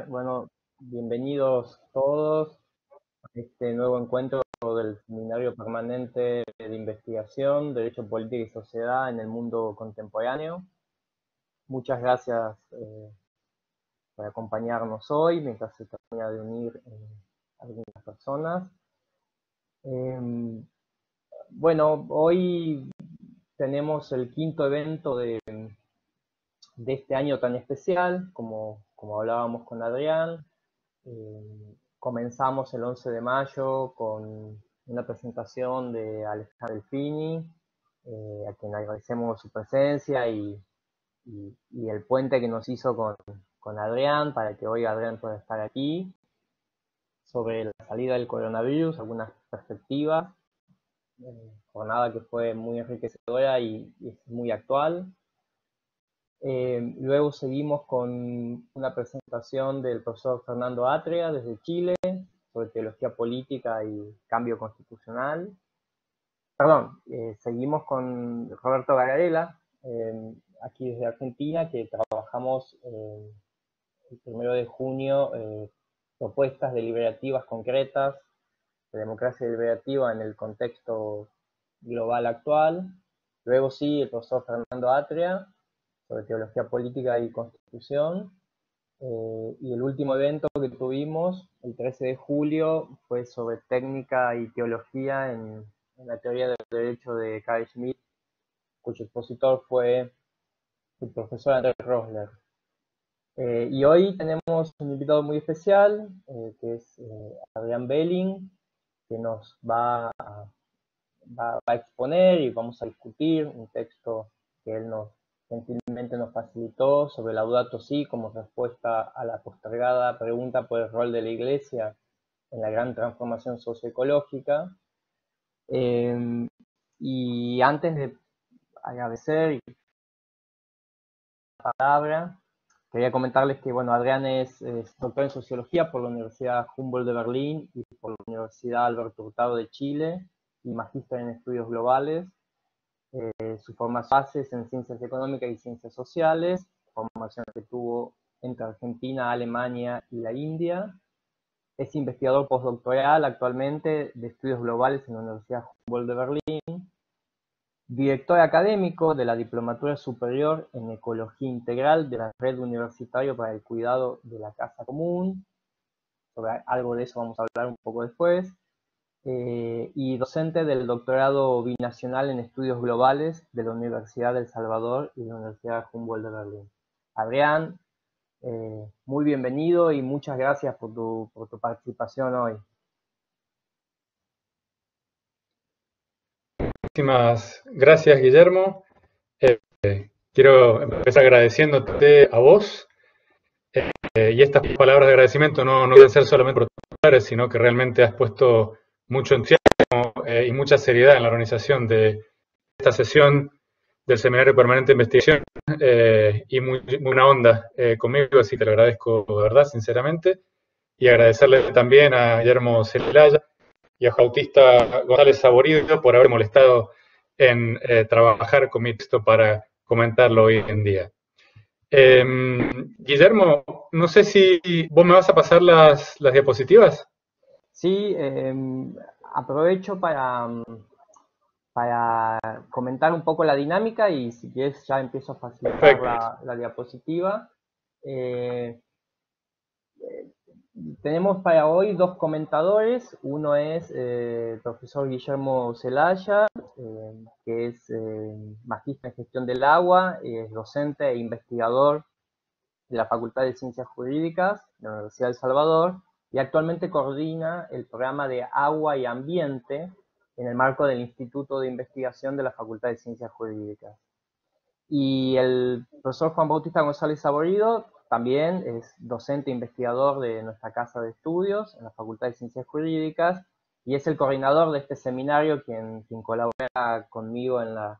Bueno, bienvenidos todos a este nuevo encuentro del Seminario Permanente de Investigación, Derecho, Política y Sociedad en el Mundo Contemporáneo. Muchas gracias por acompañarnos hoy, mientras se termina de unir algunas personas. Bueno, hoy tenemos el quinto evento de este año tan especial, como hablábamos con Adrián. Comenzamos el 11 de mayo con una presentación de Alejandro Delfini, a quien agradecemos su presencia y el puente que nos hizo con Adrián, para que hoy Adrián pueda estar aquí, sobre la salida del coronavirus, algunas perspectivas. Jornada que fue muy enriquecedora y es muy actual. Luego seguimos con una presentación del profesor Fernando Atria desde Chile sobre teología política y cambio constitucional. Perdón, seguimos con Roberto Gargarella, aquí desde Argentina, que trabajamos el 1 de junio propuestas deliberativas concretas de democracia deliberativa en el contexto global actual. Luego sí, el profesor Fernando Atria sobre teología política y constitución. Y el último evento que tuvimos, el 13 de julio, fue sobre técnica y teología en la teoría del derecho de Carl Schmitt, cuyo expositor fue el profesor Andrés Rosler. Y hoy tenemos un invitado muy especial, que es Adrián Belling, que nos va a exponer y vamos a discutir un texto que él gentilmente nos facilitó sobre Laudato Si como respuesta a la postergada pregunta por el rol de la Iglesia en la gran transformación socioecológica. Y antes de agradecer la palabra, quería comentarles que, bueno, Adrián es doctor en Sociología por la Universidad Humboldt de Berlín y por la Universidad Alberto Hurtado de Chile, y magíster en Estudios Globales. Su formación base es en Ciencias Económicas y Ciencias Sociales, formación que tuvo entre Argentina, Alemania y la India. Es investigador postdoctoral actualmente de Estudios Globales en la Universidad Humboldt de Berlín, director académico de la Diplomatura Superior en Ecología Integral de la Red Universitaria para el Cuidado de la Casa Común. Sobre algo de eso vamos a hablar un poco después. Y docente del doctorado binacional en estudios globales de la Universidad del Salvador y la Universidad Humboldt de Berlín. Adrián, muy bienvenido y muchas gracias por tu participación hoy. Muchísimas gracias, Guillermo. Quiero empezar agradeciéndote a vos, y estas palabras de agradecimiento no deben ser solamente protocolares, sino que realmente has puesto mucho entusiasmo y mucha seriedad en la organización de esta sesión del Seminario Permanente de Investigación, y muy buena onda conmigo, así que te lo agradezco de verdad, sinceramente, y agradecerle también a Guillermo Celaya y a Bautista González Saborido por haber molestado en trabajar con mi texto para comentarlo hoy en día. Guillermo, no sé si vos me vas a pasar las diapositivas. Sí, aprovecho para comentar un poco la dinámica y si quieres ya empiezo a facilitar la diapositiva. Tenemos para hoy dos comentadores. Uno es el profesor Guillermo Celaya, que es magíster en gestión del agua, es docente e investigador de la Facultad de Ciencias Jurídicas de la Universidad de El Salvador, y actualmente coordina el programa de Agua y Ambiente en el marco del Instituto de Investigación de la Facultad de Ciencias Jurídicas. Y el profesor Juan Bautista González Saborido también es docente e investigador de nuestra casa de estudios en la Facultad de Ciencias Jurídicas y es el coordinador de este seminario, quien colabora conmigo en la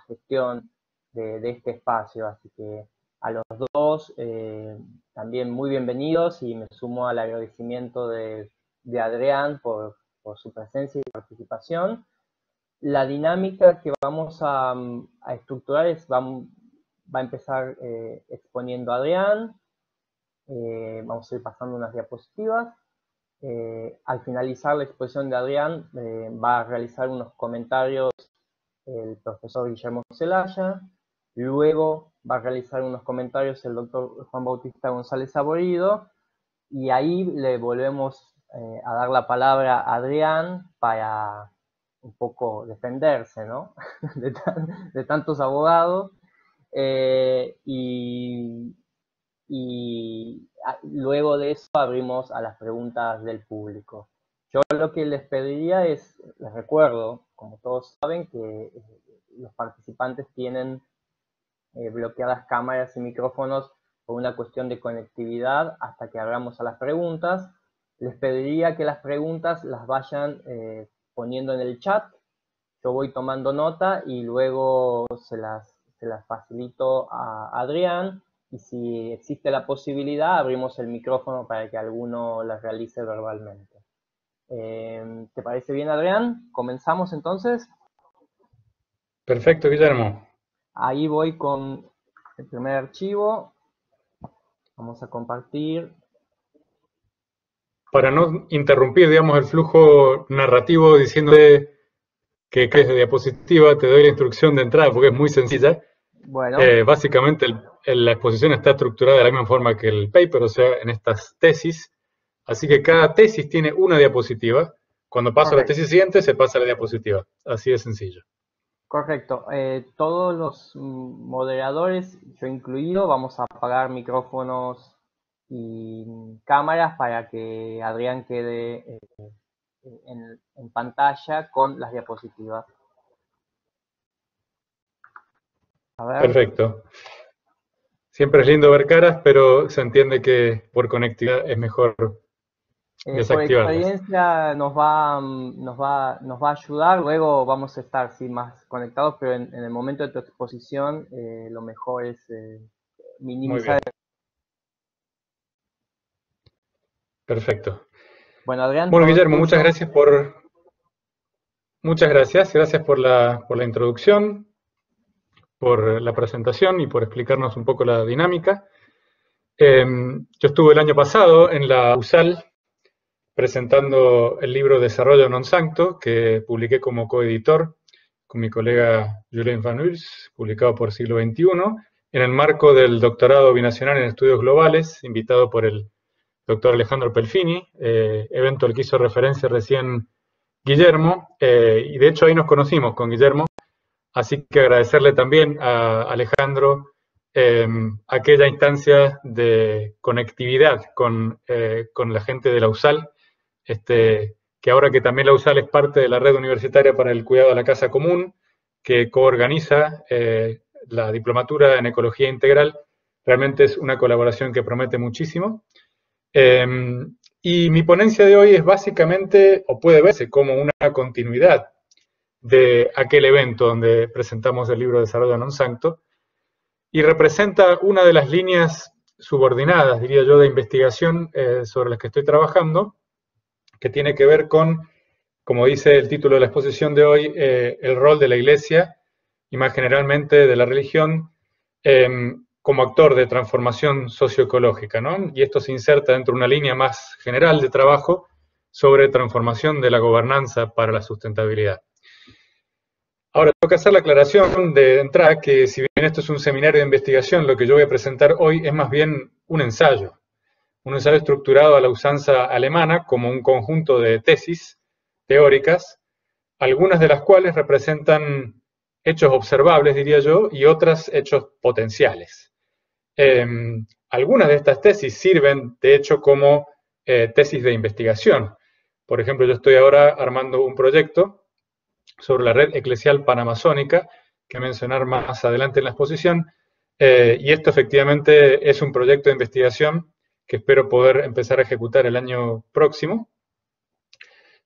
gestión de este espacio. Así que a los dos también muy bienvenidos, y me sumo al agradecimiento de Adrián por su presencia y participación. La dinámica que vamos a estructurar va a empezar exponiendo Adrián, Vamos a ir pasando unas diapositivas. Al finalizar la exposición de Adrián, va a realizar unos comentarios el profesor Guillermo Zelaya. Luego va a realizar unos comentarios el doctor Juan Bautista González Saborido. Y ahí le volvemos a dar la palabra a Adrián para un poco defenderse, ¿no? de tantos abogados. Y luego de eso abrimos a las preguntas del público. Yo lo que les pediría es, les recuerdo, como todos saben, que los participantes tienen bloqueadas cámaras y micrófonos por una cuestión de conectividad hasta que abramos a las preguntas. Les pediría que las preguntas las vayan poniendo en el chat. Yo voy tomando nota y luego se las facilito a Adrián. Y si existe la posibilidad, abrimos el micrófono para que alguno las realice verbalmente. ¿Te parece bien, Adrián? ¿Comenzamos entonces? Perfecto, Guillermo. Ahí voy con el primer archivo. Vamos a compartir. Para no interrumpir, digamos, el flujo narrativo diciéndote que es de diapositiva, te doy la instrucción de entrada porque es muy sencilla. Bueno. Básicamente la exposición está estructurada de la misma forma que el paper, o sea, en estas tesis. Así que cada tesis tiene una diapositiva. Cuando paso a la tesis siguiente, se pasa a la diapositiva. Así de sencillo. Correcto. Todos los moderadores, yo incluido, vamos a apagar micrófonos y cámaras para que Adrián quede en pantalla con las diapositivas. A ver. Perfecto. Siempre es lindo ver caras, pero se entiende que por conectividad es mejor desactivarlas. Por experiencia nos va a ayudar, luego vamos a estar más conectados, pero en el momento de tu exposición lo mejor es minimizar. Perfecto. Bueno, Adrián. Bueno, Guillermo, muchas gracias por la introducción, por la presentación y por explicarnos un poco la dinámica. Yo estuve el año pasado en la USAL presentando el libro Desarrollo non sancto, que publiqué como coeditor con mi colega Julien Van Uls, publicado por Siglo XXI, en el marco del doctorado binacional en estudios globales, invitado por el doctor Alejandro Pelfini, evento al que hizo referencia recién Guillermo, y de hecho ahí nos conocimos con Guillermo, así que agradecerle también a Alejandro aquella instancia de conectividad con la gente de la USAL, que ahora que también la USAL es parte de la red universitaria para el cuidado de la casa común, que coorganiza la diplomatura en ecología integral, realmente es una colaboración que promete muchísimo. Y mi ponencia de hoy es básicamente, o puede verse como una continuidad de aquel evento donde presentamos el libro Desarrollo non sancto, y representa una de las líneas subordinadas, diría yo, de investigación sobre las que estoy trabajando, que tiene que ver con, como dice el título de la exposición de hoy, el rol de la Iglesia y más generalmente de la religión como actor de transformación socioecológica, ¿no? Y esto se inserta dentro de una línea más general de trabajo sobre transformación de la gobernanza para la sustentabilidad. Ahora, tengo que hacer la aclaración de entrada que si bien esto es un seminario de investigación, lo que yo voy a presentar hoy es más bien un ensayo estructurado a la usanza alemana como un conjunto de tesis teóricas, algunas de las cuales representan hechos observables, diría yo, y otras hechos potenciales. Algunas de estas tesis sirven, de hecho, como tesis de investigación. Por ejemplo, yo estoy ahora armando un proyecto sobre la red eclesial panamazónica, que mencionar más adelante en la exposición, y esto efectivamente es un proyecto de investigación que espero poder empezar a ejecutar el año próximo.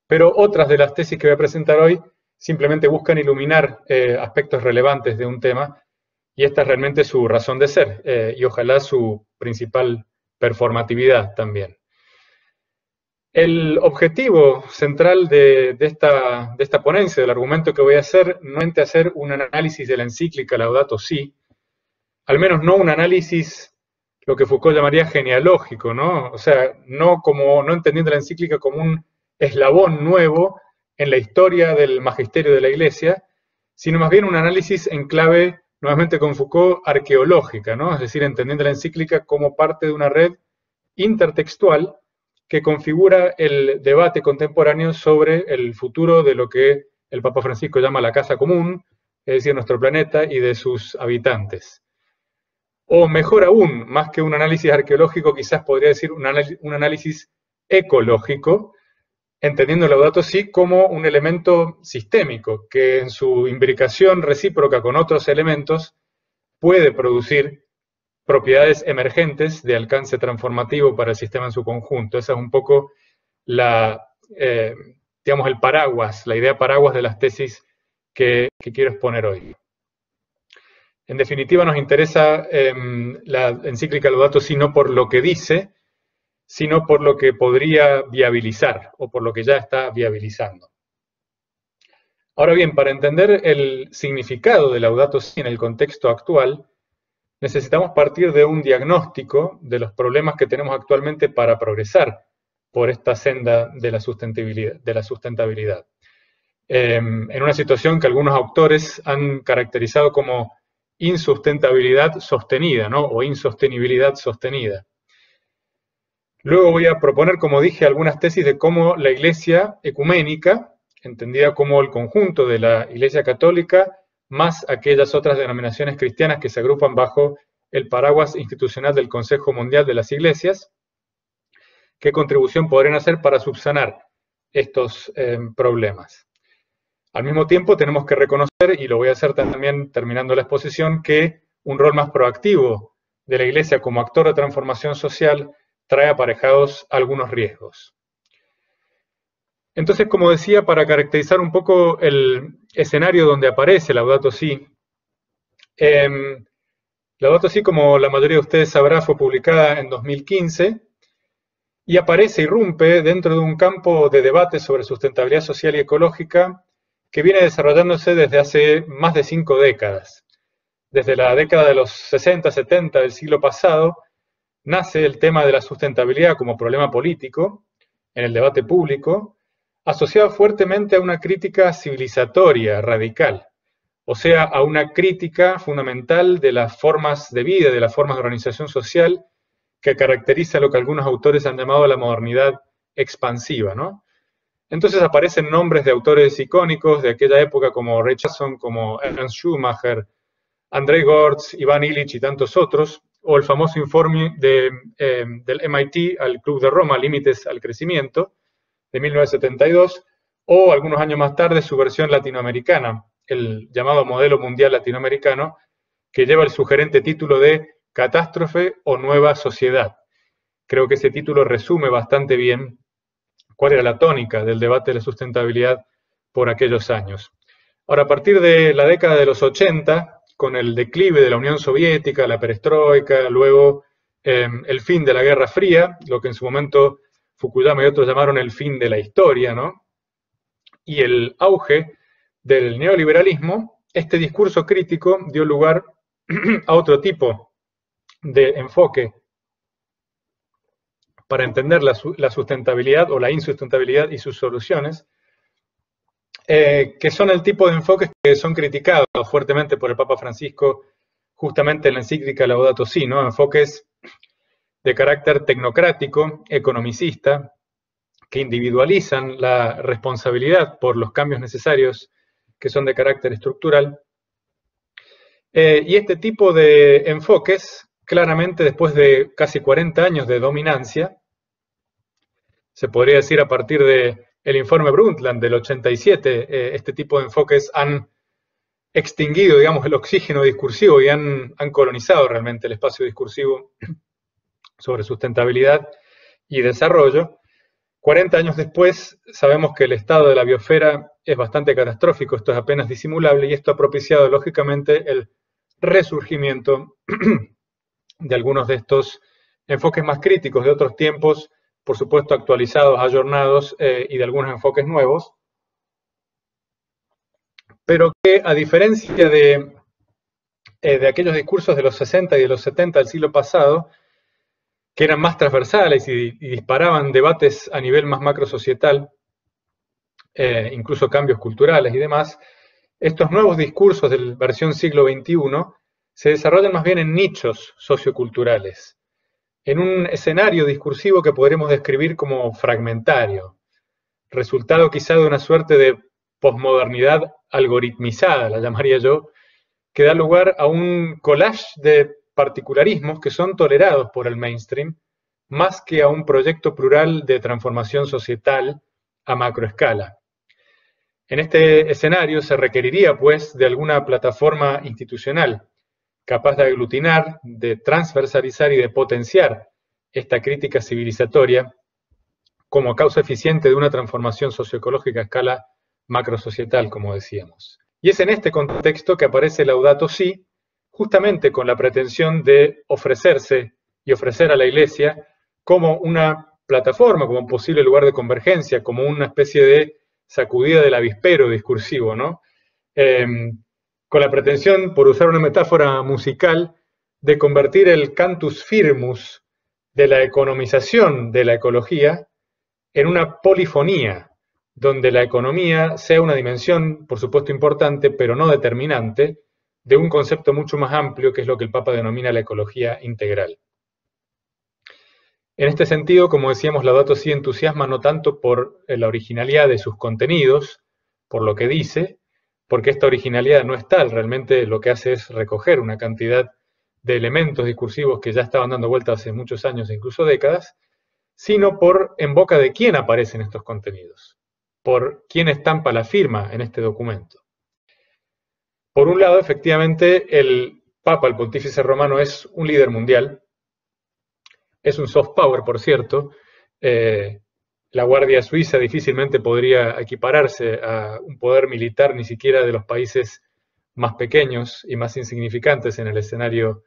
Pero otras de las tesis que voy a presentar hoy simplemente buscan iluminar aspectos relevantes de un tema, y esta es realmente su razón de ser, y ojalá su principal performatividad también. El objetivo central de esta ponencia, del argumento que voy a hacer, no es hacer un análisis de la encíclica Laudato Si, al menos no un análisis lo que Foucault llamaría genealógico, ¿no? O sea, no entendiendo la encíclica como un eslabón nuevo en la historia del magisterio de la Iglesia, sino más bien un análisis en clave, nuevamente con Foucault, arqueológica, ¿no? Es decir, entendiendo la encíclica como parte de una red intertextual que configura el debate contemporáneo sobre el futuro de lo que el Papa Francisco llama la casa común, es decir, nuestro planeta y de sus habitantes. O mejor aún, más que un análisis arqueológico, quizás podría decir un análisis ecológico, entendiendo Laudato Si como un elemento sistémico, que en su imbricación recíproca con otros elementos puede producir propiedades emergentes de alcance transformativo para el sistema en su conjunto. Esa es un poco digamos, el paraguas, la idea paraguas de las tesis que quiero exponer hoy. En definitiva, nos interesa la encíclica Laudato Si no por lo que dice, sino por lo que podría viabilizar, o por lo que ya está viabilizando. Ahora bien, para entender el significado de Laudato Si en el contexto actual, necesitamos partir de un diagnóstico de los problemas que tenemos actualmente para progresar por esta senda de la sustentabilidad. En una situación que algunos autores han caracterizado como insustentabilidad sostenida, ¿no? O insostenibilidad sostenida. Luego voy a proponer, como dije, algunas tesis de cómo la Iglesia ecuménica, entendida como el conjunto de la Iglesia católica, más aquellas otras denominaciones cristianas que se agrupan bajo el paraguas institucional del Consejo Mundial de las Iglesias, qué contribución podrían hacer para subsanar estos problemas. Al mismo tiempo tenemos que reconocer, y lo voy a hacer también terminando la exposición, que un rol más proactivo de la Iglesia como actor de transformación social trae aparejados algunos riesgos. Entonces, como decía, para caracterizar un poco el escenario donde aparece Laudato Si, Laudato Si, como la mayoría de ustedes sabrá, fue publicada en 2015 y irrumpe dentro de un campo de debate sobre sustentabilidad social y ecológica que viene desarrollándose desde hace más de 5 décadas. Desde la década de los 60, 70 del siglo pasado, nace el tema de la sustentabilidad como problema político en el debate público, asociado fuertemente a una crítica civilizatoria radical, o sea, a una crítica fundamental de las formas de vida, de las formas de organización social que caracteriza lo que algunos autores han llamado la modernidad expansiva, ¿no? Entonces aparecen nombres de autores icónicos de aquella época como Richardson, como Ernst Schumacher, Andrei Gortz, Ivan Illich y tantos otros, o el famoso informe del MIT al Club de Roma, Límites al Crecimiento, de 1972, o algunos años más tarde su versión latinoamericana, el llamado Modelo Mundial Latinoamericano, que lleva el sugerente título de Catástrofe o Nueva Sociedad. Creo que ese título resume bastante bien cuál era la tónica del debate de la sustentabilidad por aquellos años. Ahora, a partir de la década de los 80, con el declive de la Unión Soviética, la perestroika, luego el fin de la Guerra Fría, lo que en su momento Fukuyama y otros llamaron el fin de la historia, ¿no? Y el auge del neoliberalismo, este discurso crítico dio lugar a otro tipo de enfoque para entender la sustentabilidad o la insustentabilidad y sus soluciones, que son el tipo de enfoques que son criticados fuertemente por el Papa Francisco justamente en la encíclica Laudato Si, ¿no? Enfoques de carácter tecnocrático, economicista, que individualizan la responsabilidad por los cambios necesarios que son de carácter estructural. Y este tipo de enfoques, claramente después de casi 40 años de dominancia, se podría decir a partir del informe Brundtland del 87, este tipo de enfoques han extinguido, digamos, el oxígeno discursivo y han colonizado realmente el espacio discursivo sobre sustentabilidad y desarrollo. 40 años después, sabemos que el estado de la biosfera es bastante catastrófico, esto es apenas disimulable, y esto ha propiciado, lógicamente, el resurgimiento de algunos de estos enfoques más críticos de otros tiempos, por supuesto actualizados, ayornados, y de algunos enfoques nuevos, pero que a diferencia de aquellos discursos de los 60 y de los 70 del siglo pasado, que eran más transversales y disparaban debates a nivel más macrosocietal, incluso cambios culturales y demás, estos nuevos discursos de la versión siglo XXI se desarrollan más bien en nichos socioculturales, en un escenario discursivo que podremos describir como fragmentario, resultado quizá de una suerte de posmodernidad algoritmizada, la llamaría yo, que da lugar a un collage de particularismos que son tolerados por el mainstream, más que a un proyecto plural de transformación societal a macroescala. En este escenario se requeriría, pues, de alguna plataforma institucional capaz de aglutinar, de transversalizar y de potenciar esta crítica civilizatoria como causa eficiente de una transformación socioecológica a escala macrosocietal, como decíamos. Y es en este contexto que aparece Laudato Si, justamente con la pretensión de ofrecerse y ofrecer a la Iglesia como una plataforma, como un posible lugar de convergencia, como una especie de sacudida del avispero discursivo, ¿no? Con la pretensión, por usar una metáfora musical, de convertir el cantus firmus de la economización de la ecología en una polifonía, donde la economía sea una dimensión, por supuesto importante, pero no determinante, de un concepto mucho más amplio, que es lo que el Papa denomina la ecología integral. En este sentido, como decíamos, Laudato Si entusiasma no tanto por la originalidad de sus contenidos, por lo que dice, porque esta originalidad no es tal, realmente lo que hace es recoger una cantidad de elementos discursivos que ya estaban dando vueltas hace muchos años e incluso décadas, sino por en boca de quién aparecen estos contenidos, por quién estampa la firma en este documento. Por un lado, efectivamente, el Papa, el Pontífice Romano, es un líder mundial, es un soft power, por cierto. La Guardia Suiza difícilmente podría equipararse a un poder militar ni siquiera de los países más pequeños y más insignificantes en el escenario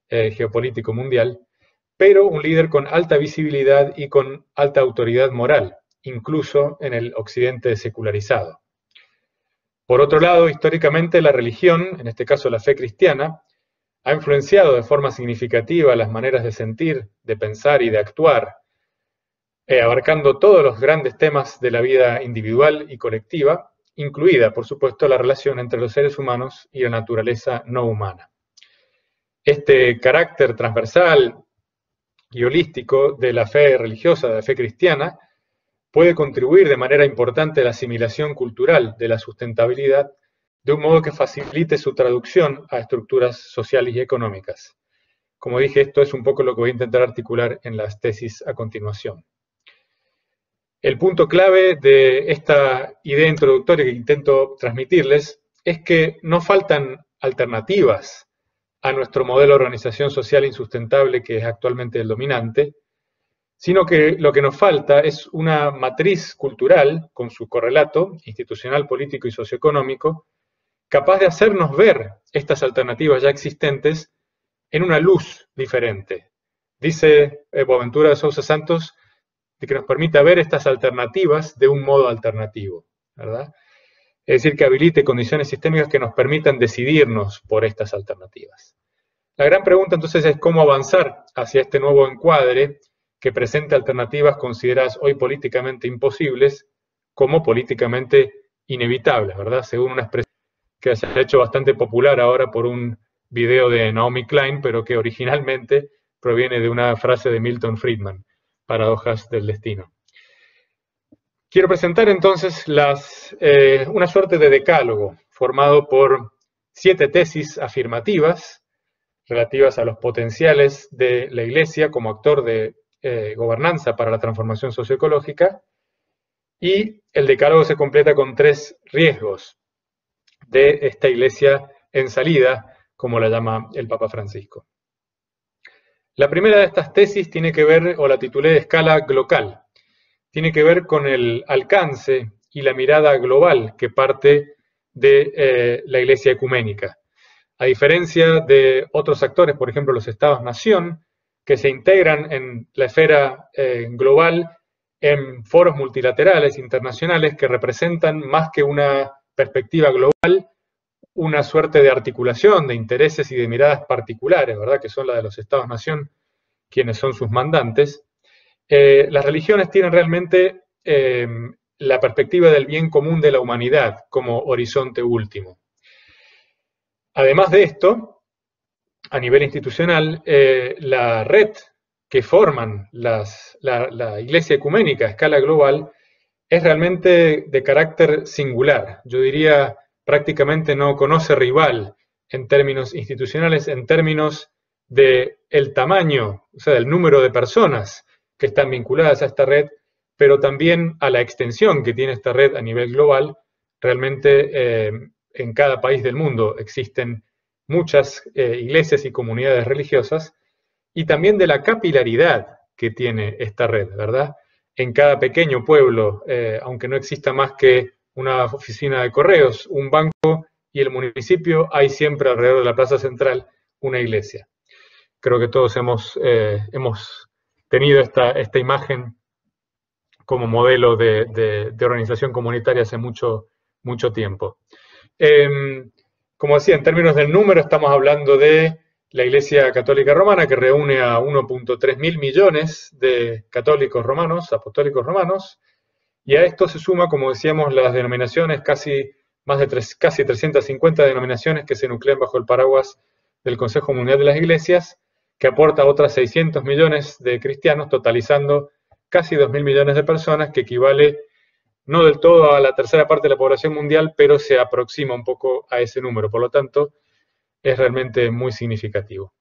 geopolítico mundial, pero un líder con alta visibilidad y con alta autoridad moral, incluso en el occidente secularizado. Por otro lado, históricamente la religión, en este caso la fe cristiana, ha influenciado de forma significativa las maneras de sentir, de pensar y de actuar, abarcando todos los grandes temas de la vida individual y colectiva, incluida, por supuesto, la relación entre los seres humanos y la naturaleza no humana. Este carácter transversal y holístico de la fe religiosa, de la fe cristiana, puede contribuir de manera importante a la asimilación cultural de la sustentabilidad, de un modo que facilite su traducción a estructuras sociales y económicas. Como dije, esto es un poco lo que voy a intentar articular en las tesis a continuación. El punto clave de esta idea introductoria que intento transmitirles es que no faltan alternativas a nuestro modelo de organización social insustentable que es actualmente el dominante, sino que lo que nos falta es una matriz cultural con su correlato institucional, político y socioeconómico, capaz de hacernos ver estas alternativas ya existentes en una luz diferente. Dice Boaventura de Sousa Santos de que nos permita ver estas alternativas de un modo alternativo, ¿verdad? Es decir, que habilite condiciones sistémicas que nos permitan decidirnos por estas alternativas. La gran pregunta entonces es cómo avanzar hacia este nuevo encuadre que presenta alternativas consideradas hoy políticamente imposibles como políticamente inevitables, ¿verdad? Según una expresión que se ha hecho bastante popular ahora por un video de Naomi Klein, pero que originalmente proviene de una frase de Milton Friedman, Paradojas del Destino. Quiero presentar entonces una suerte de decálogo formado por 7 tesis afirmativas relativas a los potenciales de la Iglesia como actor de gobernanza para la transformación socioecológica, y el decálogo se completa con 3 riesgos de esta Iglesia en salida, como la llama el Papa Francisco. La primera de estas tesis tiene que ver, o la titulé de escala global, tiene que ver con el alcance y la mirada global que parte de la Iglesia ecuménica. A diferencia de otros actores, por ejemplo los Estados-nación, que se integran en la esfera global en foros multilaterales internacionales que representan más que una perspectiva global, una suerte de articulación de intereses y de miradas particulares, ¿verdad? Que son la de los Estados-nación quienes son sus mandantes, las religiones tienen realmente la perspectiva del bien común de la humanidad como horizonte último. Además de esto, a nivel institucional, la red que forman la Iglesia Ecuménica a escala global es realmente de carácter singular. Yo diría prácticamente no conoce rival en términos institucionales, en términos del tamaño, o sea, del número de personas que están vinculadas a esta red, pero también a la extensión que tiene esta red a nivel global. Realmente en cada país del mundo existen muchas iglesias y comunidades religiosas, y también de la capilaridad que tiene esta red, ¿verdad? En cada pequeño pueblo, aunque no exista más que una oficina de correos, un banco y el municipio, hay siempre alrededor de la plaza central una iglesia. Creo que todos hemos tenido esta imagen como modelo de organización comunitaria hace mucho tiempo. Como decía, en términos del número, estamos hablando de la Iglesia Católica Romana, que reúne a 1.3 mil millones de católicos romanos, apostólicos romanos, y a esto se suma, como decíamos, las denominaciones, casi 350 denominaciones que se nuclean bajo el paraguas del Consejo Mundial de las Iglesias, que aporta otras 600 millones de cristianos, totalizando casi 2.000 millones de personas, que equivale no del todo a la tercera parte de la población mundial, pero se aproxima un poco a ese número. Por lo tanto, es realmente muy significativo.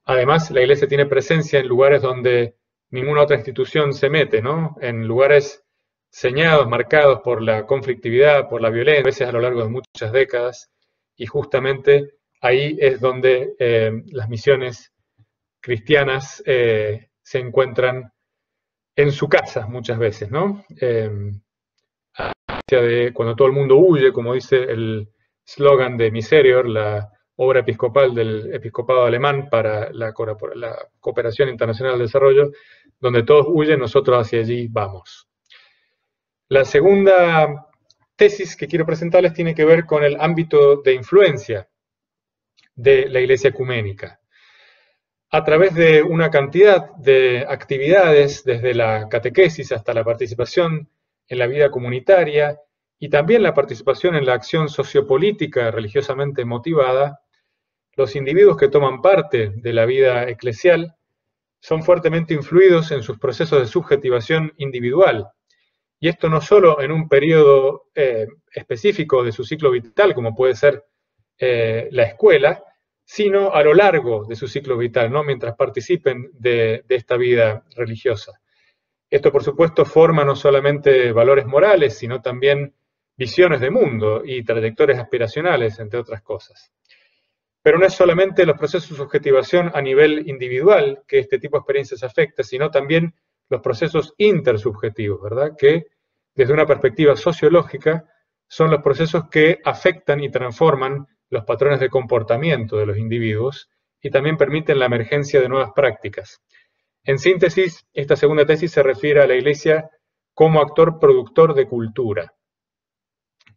Además, la Iglesia tiene presencia en lugares donde ninguna otra institución se mete, ¿no? En lugares señados, marcados por la conflictividad, por la violencia, a veces a lo largo de muchas décadas, y justamente ahí es donde las misiones cristianas se encuentran en su casa muchas veces, ¿no? Cuando todo el mundo huye, como dice el slogan de Miserior, la obra episcopal del episcopado alemán para la cooperación internacional del desarrollo, donde todos huyen, nosotros hacia allí vamos. La segunda tesis que quiero presentarles tiene que ver con el ámbito de influencia de la Iglesia Ecuménica. A través de una cantidad de actividades, desde la catequesis hasta la participación en la vida comunitaria y también la participación en la acción sociopolítica religiosamente motivada, los individuos que toman parte de la vida eclesial son fuertemente influidos en sus procesos de subjetivación individual. Y esto no solo en un periodo específico de su ciclo vital, como puede ser la escuela, sino a lo largo de su ciclo vital, ¿no? Mientras participen de esta vida religiosa. Esto, por supuesto, forma no solamente valores morales, sino también visiones de mundo y trayectorias aspiracionales, entre otras cosas. Pero no es solamente los procesos de subjetivación a nivel individual que este tipo de experiencias afecta, sino también los procesos intersubjetivos, ¿verdad? Que desde una perspectiva sociológica son los procesos que afectan y transforman los patrones de comportamiento de los individuos y también permiten la emergencia de nuevas prácticas. En síntesis, esta segunda tesis se refiere a la Iglesia como actor productor de cultura.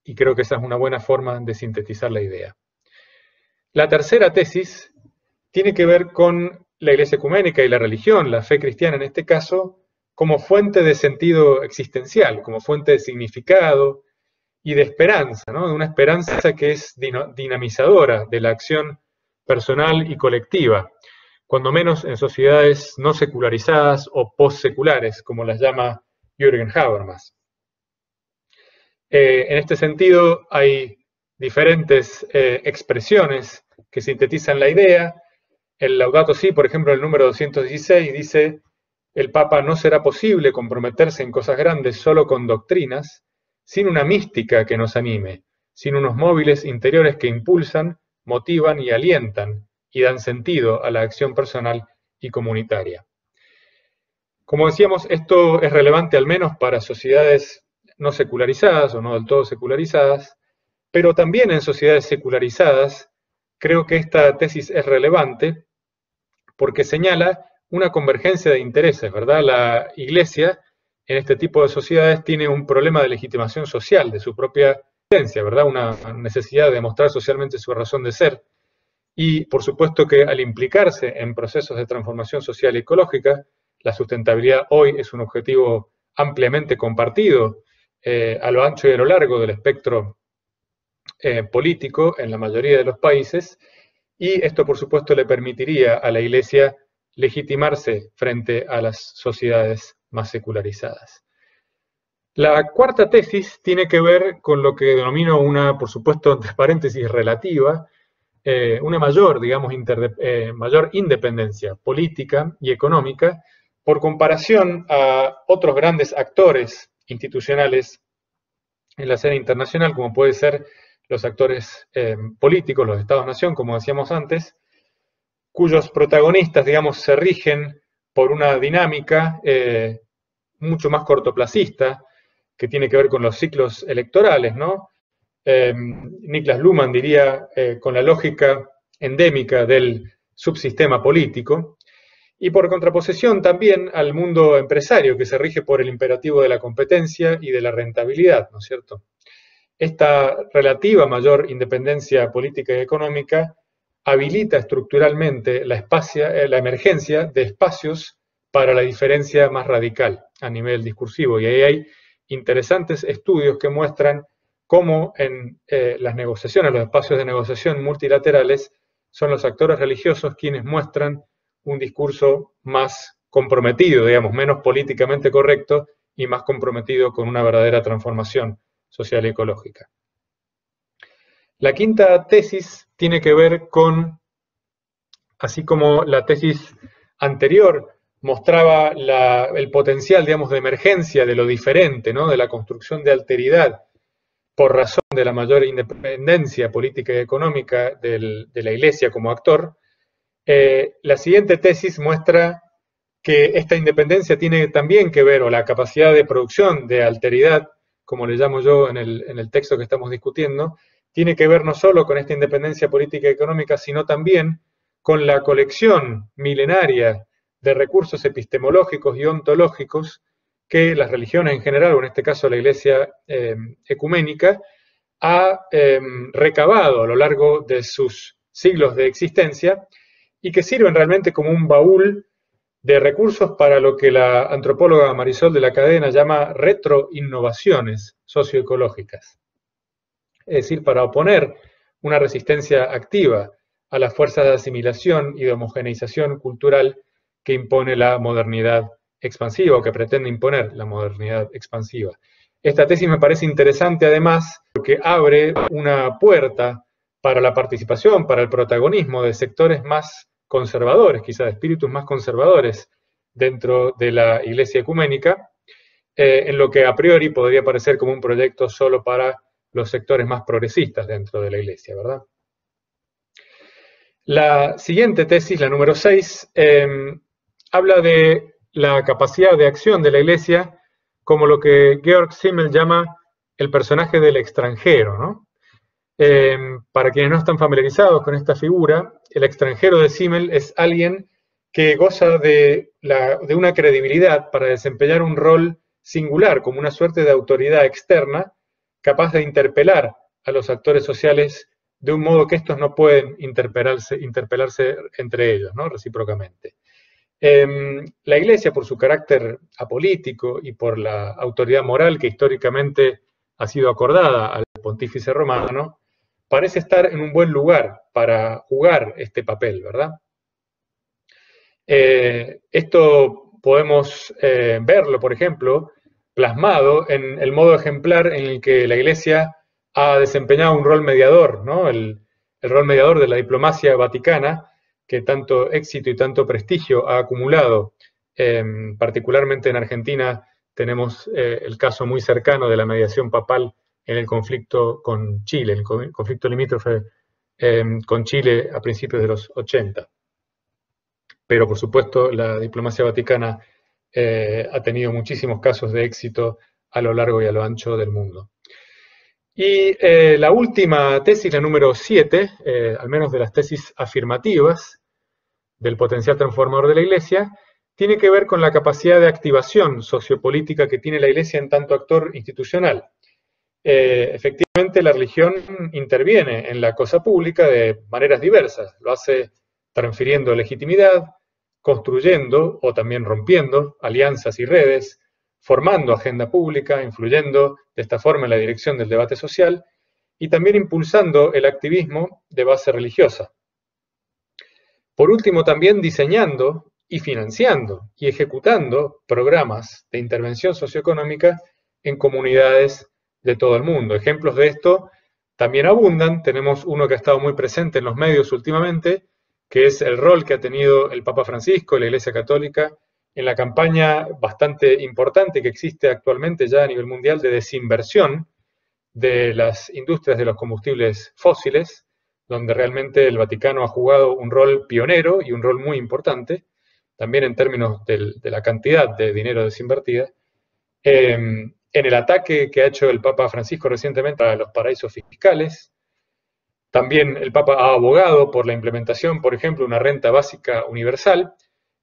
Y creo que esa es una buena forma de sintetizar la idea. La tercera tesis tiene que ver con la Iglesia Ecuménica y la religión, la fe cristiana en este caso, como fuente de sentido existencial, como fuente de significado y de esperanza, ¿no? De una esperanza que es dinamizadora de la acción personal y colectiva, cuando menos en sociedades no secularizadas o postseculares, como las llama Jürgen Habermas. En este sentido, hay diferentes expresiones que sintetizan la idea. El Laudato Si, por ejemplo, el número 216, dice: el Papa no será posible comprometerse en cosas grandes solo con doctrinas, sin una mística que nos anime, sin unos móviles interiores que impulsan, motivan y alientan, y dan sentido a la acción personal y comunitaria. Como decíamos, esto es relevante al menos para sociedades no secularizadas o no del todo secularizadas, pero también en sociedades secularizadas creo que esta tesis es relevante porque señala una convergencia de intereses, ¿verdad? La Iglesia en este tipo de sociedades tiene un problema de legitimación social de su propia existencia, ¿verdad? Una necesidad de demostrar socialmente su razón de ser. y por supuesto que al implicarse en procesos de transformación social y ecológica, la sustentabilidad hoy es un objetivo ampliamente compartido a lo ancho y a lo largo del espectro político en la mayoría de los países, y esto por supuesto le permitiría a la Iglesia legitimarse frente a las sociedades más secularizadas. La cuarta tesis tiene que ver con lo que denomino una, por supuesto, entre paréntesis, relativa, una mayor, digamos, mayor independencia política y económica por comparación a otros grandes actores institucionales en la escena internacional, como puede ser los actores políticos, los estados-nación, como decíamos antes, cuyos protagonistas, digamos, se rigen por una dinámica mucho más cortoplacista, que tiene que ver con los ciclos electorales, ¿no? Niklas Luhmann diría con la lógica endémica del subsistema político, y por contraposición también al mundo empresario, que se rige por el imperativo de la competencia y de la rentabilidad, ¿no es cierto? Esta relativa mayor independencia política y económica habilita estructuralmente la emergencia de espacios para la diferencia más radical a nivel discursivo, y ahí hay interesantes estudios que muestran cómo en las negociaciones, los espacios de negociación multilaterales, son los actores religiosos quienes muestran un discurso más comprometido, digamos, menos políticamente correcto y más comprometido con una verdadera transformación social y ecológica. La quinta tesis tiene que ver con, así como la tesis anterior mostraba el potencial, digamos, de emergencia de lo diferente, ¿no? De la construcción de alteridad por razón de la mayor independencia política y económica de la Iglesia como actor, la siguiente tesis muestra que esta independencia tiene también que ver, o la capacidad de producción de alteridad, como le llamo yo en el texto que estamos discutiendo, tiene que ver no solo con esta independencia política y económica, sino también con la colección milenaria de recursos epistemológicos y ontológicos que las religiones en general, o en este caso la Iglesia ecuménica, ha recabado a lo largo de sus siglos de existencia y que sirven realmente como un baúl de recursos para lo que la antropóloga Marisol de la Cadena llama retroinnovaciones socioecológicas. Es decir, para oponer una resistencia activa a las fuerzas de asimilación y de homogeneización cultural que impone la modernidad expansiva, o que pretende imponer la modernidad expansiva. Esta tesis me parece interesante además porque abre una puerta para la participación, para el protagonismo de sectores más conservadores, quizá de espíritus más conservadores dentro de la Iglesia ecuménica, en lo que a priori podría parecer como un proyecto solo para los sectores más progresistas dentro de la Iglesia, ¿verdad? La siguiente tesis, la número 6, habla de la capacidad de acción de la Iglesia como lo que Georg Simmel llama el personaje del extranjero, ¿no? Para quienes no están familiarizados con esta figura, el extranjero de Simmel es alguien que goza de una credibilidad para desempeñar un rol singular, como una suerte de autoridad externa, capaz de interpelar a los actores sociales de un modo que estos no pueden interpelarse entre ellos, ¿no? Recíprocamente. La Iglesia, por su carácter apolítico y por la autoridad moral que históricamente ha sido acordada al pontífice romano, parece estar en un buen lugar para jugar este papel, ¿verdad? Esto podemos verlo, por ejemplo, plasmado en el modo ejemplar en el que la Iglesia ha desempeñado un rol mediador, ¿no? El rol mediador de la diplomacia vaticana, que tanto éxito y tanto prestigio ha acumulado. Particularmente en Argentina tenemos el caso muy cercano de la mediación papal en el conflicto con Chile, el conflicto limítrofe con Chile a principios de los 80. Pero por supuesto la diplomacia vaticana ha tenido muchísimos casos de éxito a lo largo y a lo ancho del mundo. Y la última tesis, la número 7, al menos de las tesis afirmativas del potencial transformador de la Iglesia, tiene que ver con la capacidad de activación sociopolítica que tiene la Iglesia en tanto actor institucional. efectivamente la religión interviene en la cosa pública de maneras diversas. Lo hace transfiriendo legitimidad, construyendo o también rompiendo alianzas y redes, formando agenda pública, influyendo de esta forma en la dirección del debate social y también impulsando el activismo de base religiosa. Por último, también diseñando y financiando y ejecutando programas de intervención socioeconómica en comunidades de todo el mundo. Ejemplos de esto también abundan. Tenemos uno que ha estado muy presente en los medios últimamente, que es el rol que ha tenido el Papa Francisco y la Iglesia Católica en la campaña bastante importante que existe actualmente ya a nivel mundial de desinversión de las industrias de los combustibles fósiles, donde realmente el Vaticano ha jugado un rol pionero y un rol muy importante, también en términos de la cantidad de dinero desinvertida, en el ataque que ha hecho el Papa Francisco recientemente a los paraísos fiscales. También el Papa ha abogado por la implementación, por ejemplo, de una renta básica universal,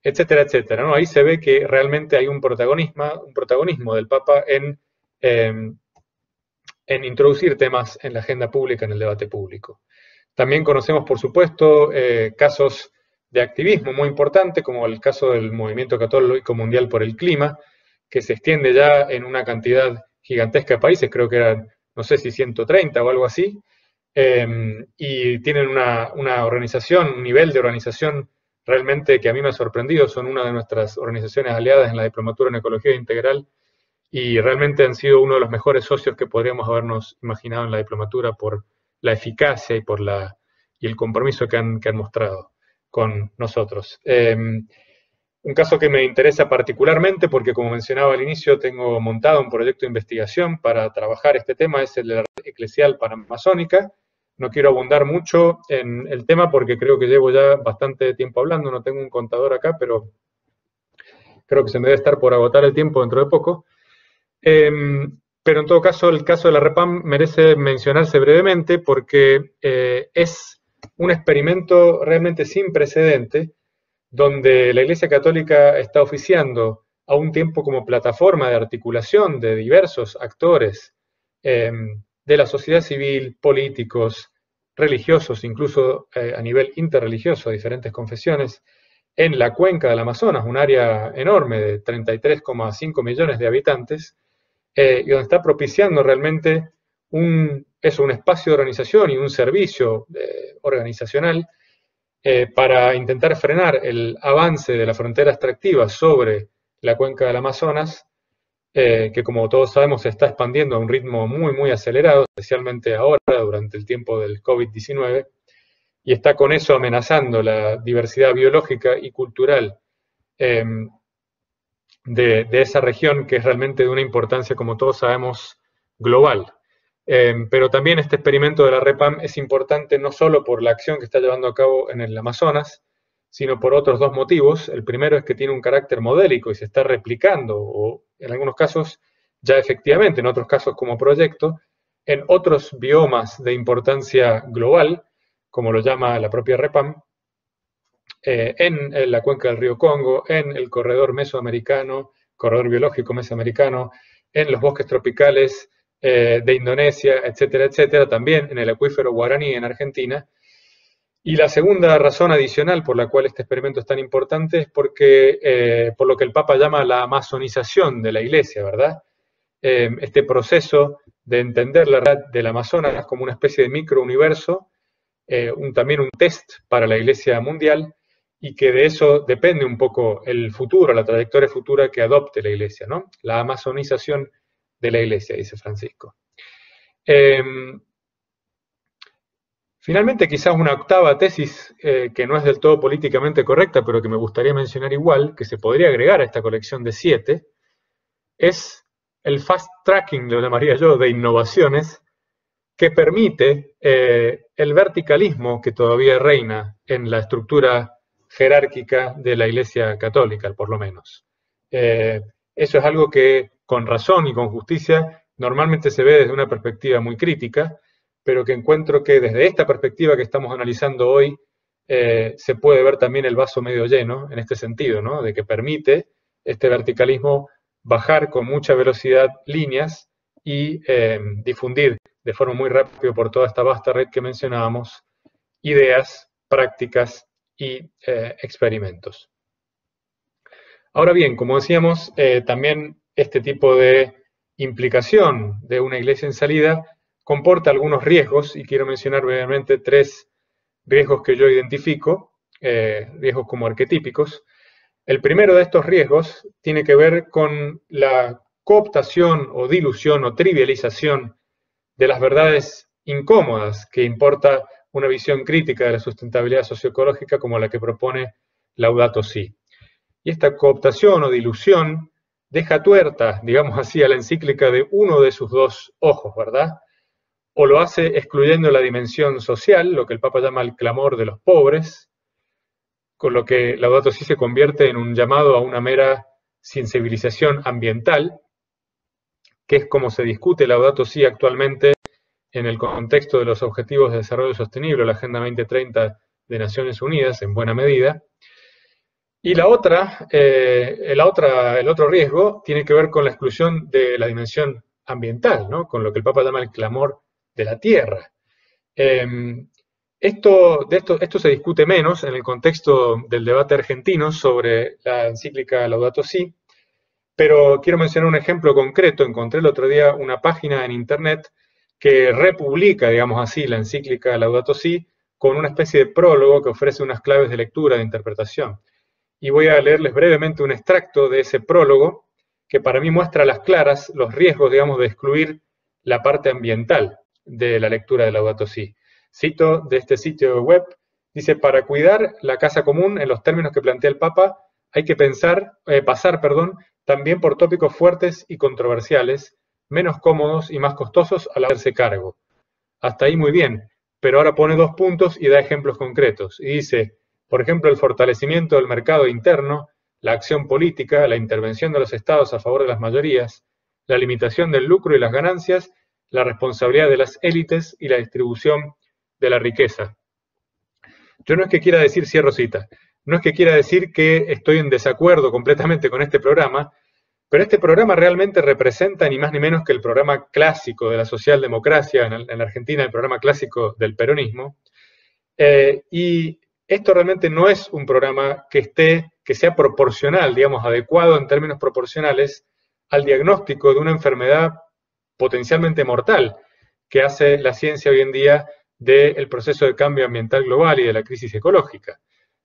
etcétera, etcétera, ¿no? Ahí se ve que realmente hay un protagonismo del Papa en introducir temas en la agenda pública, en el debate público. También conocemos, por supuesto, casos de activismo muy importantes, como el caso del Movimiento Católico Mundial por el Clima, que se extiende ya en una cantidad gigantesca de países, creo que eran, no sé si 130 o algo así, y tienen una organización, un nivel de organización realmente que a mí me ha sorprendido. Son una de nuestras organizaciones aliadas en la Diplomatura en Ecología Integral, y realmente han sido uno de los mejores socios que podríamos habernos imaginado en la diplomatura por la eficacia y el compromiso que han mostrado con nosotros. Un caso que me interesa particularmente, porque como mencionaba al inicio, tengo montado un proyecto de investigación para trabajar este tema, es el de la red eclesial panamazónica. No quiero abundar mucho en el tema porque creo que llevo ya bastante tiempo hablando, no tengo un contador acá, pero creo que se me debe estar por agotar el tiempo dentro de poco. Pero en todo caso, el caso de la REPAM merece mencionarse brevemente porque es un experimento realmente sin precedente, donde la Iglesia Católica está oficiando a un tiempo como plataforma de articulación de diversos actores de la sociedad civil, políticos, religiosos, incluso a nivel interreligioso, diferentes confesiones, en la cuenca del Amazonas, un área enorme de 33,5 millones de habitantes, y donde está propiciando realmente un espacio de organización y un servicio organizacional para intentar frenar el avance de la frontera extractiva sobre la cuenca del Amazonas, que como todos sabemos se está expandiendo a un ritmo muy, muy acelerado, especialmente ahora, durante el tiempo del COVID-19, y está con eso amenazando la diversidad biológica y cultural de esa región, que es realmente de una importancia, como todos sabemos, global. Pero también este experimento de la REPAM es importante no solo por la acción que está llevando a cabo en el Amazonas, sino por otros dos motivos. El primero es que tiene un carácter modélico y se está replicando, o en algunos casos ya efectivamente, en otros casos como proyecto, en otros biomas de importancia global, como lo llama la propia REPAM, en la cuenca del río Congo, en el corredor mesoamericano, corredor biológico mesoamericano, en los bosques tropicales de Indonesia, etcétera, etcétera, también en el acuífero Guaraní en Argentina. Y la segunda razón adicional por la cual este experimento es tan importante es porque, por lo que el Papa llama la amazonización de la Iglesia, ¿verdad? Este proceso de entender la realidad del Amazonas como una especie de microuniverso, también un test para la Iglesia mundial, y que de eso depende un poco el futuro, la trayectoria futura que adopte la Iglesia, ¿no? La amazonización de la Iglesia, dice Francisco. Finalmente, quizás una octava tesis que no es del todo políticamente correcta, pero que me gustaría mencionar igual, que se podría agregar a esta colección de 7, es el fast tracking, lo llamaría yo, de innovaciones que permite el verticalismo que todavía reina en la estructura jerárquica de la Iglesia Católica, por lo menos. Eso es algo que, con razón y con justicia, normalmente se ve desde una perspectiva muy crítica, pero que encuentro que desde esta perspectiva que estamos analizando hoy, se puede ver también el vaso medio lleno, en este sentido, ¿no? De que permite este verticalismo bajar con mucha velocidad líneas y difundir de forma muy rápida por toda esta vasta red que mencionábamos ideas, prácticas y experimentos. Ahora bien, como decíamos, también este tipo de implicación de una iglesia en salida comporta algunos riesgos, y quiero mencionar brevemente 3 riesgos que yo identifico, riesgos como arquetípicos. El primero de estos riesgos tiene que ver con la cooptación o dilución o trivialización de las verdades incómodas que importa una visión crítica de la sustentabilidad socioecológica como la que propone Laudato Si. Y esta cooptación o dilución deja tuerta, digamos así, a la encíclica de uno de sus 2 ojos, ¿verdad? O lo hace excluyendo la dimensión social, lo que el Papa llama el clamor de los pobres, con lo que Laudato Si se convierte en un llamado a una mera sensibilización ambiental, que es como se discute Laudato Si actualmente en el contexto de los Objetivos de Desarrollo Sostenible, la Agenda 2030 de Naciones Unidas, en buena medida. Y el otro riesgo tiene que ver con la exclusión de la dimensión ambiental, ¿no? Con lo que el Papa llama el clamor de la tierra. Esto se discute menos en el contexto del debate argentino sobre la encíclica Laudato Si, pero quiero mencionar un ejemplo concreto. Encontré el otro día una página en internet que republica, digamos así, la encíclica Laudato Si con una especie de prólogo que ofrece unas claves de lectura, de interpretación. Y voy a leerles brevemente un extracto de ese prólogo que para mí muestra a las claras los riesgos, digamos, de excluir la parte ambiental de la lectura de Laudato Si. Cito de este sitio web, dice: para cuidar la casa común en los términos que plantea el Papa, hay que pasar también por tópicos fuertes y controversiales, menos cómodos y más costosos al hacerse cargo. Hasta ahí muy bien, pero ahora pone 2 puntos y da ejemplos concretos. Y dice, por ejemplo, el fortalecimiento del mercado interno, la acción política, la intervención de los estados a favor de las mayorías, la limitación del lucro y las ganancias, la responsabilidad de las élites y la distribución de la riqueza. Yo no es que quiera decir, cierro cita, no es que quiera decir que estoy en desacuerdo completamente con este programa, pero este programa realmente representa ni más ni menos que el programa clásico de la socialdemocracia en la Argentina, el programa clásico del peronismo, y esto realmente no es un programa que sea proporcional, digamos, adecuado en términos proporcionales al diagnóstico de una enfermedad potencialmente mortal que hace la ciencia hoy en día del proceso de cambio ambiental global y de la crisis ecológica.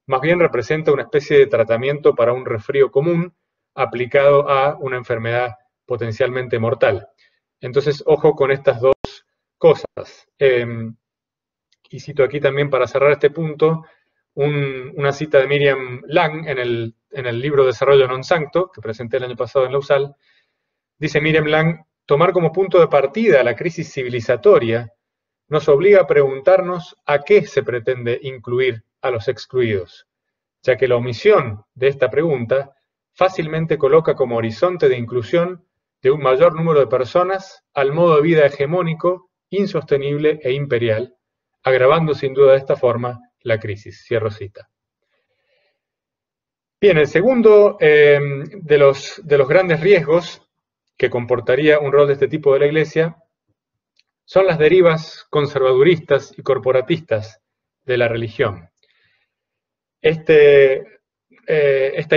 Más bien representa una especie de tratamiento para un resfrío común aplicado a una enfermedad potencialmente mortal. Entonces, ojo con estas 2 cosas. Y cito aquí también, para cerrar este punto, una cita de Miriam Lang en el libro Desarrollo Non Sancto, que presenté el año pasado en la USAL. Dice Miriam Lang: tomar como punto de partida la crisis civilizatoria nos obliga a preguntarnos a qué se pretende incluir a los excluidos, ya que la omisión de esta pregunta fácilmente coloca como horizonte de inclusión de un mayor número de personas al modo de vida hegemónico, insostenible e imperial, agravando sin duda de esta forma la crisis. Cierro cita. Bien, el segundo de los grandes riesgos que comportaría un rol de este tipo de la Iglesia son las derivas conservaduristas y corporatistas de la religión. Esta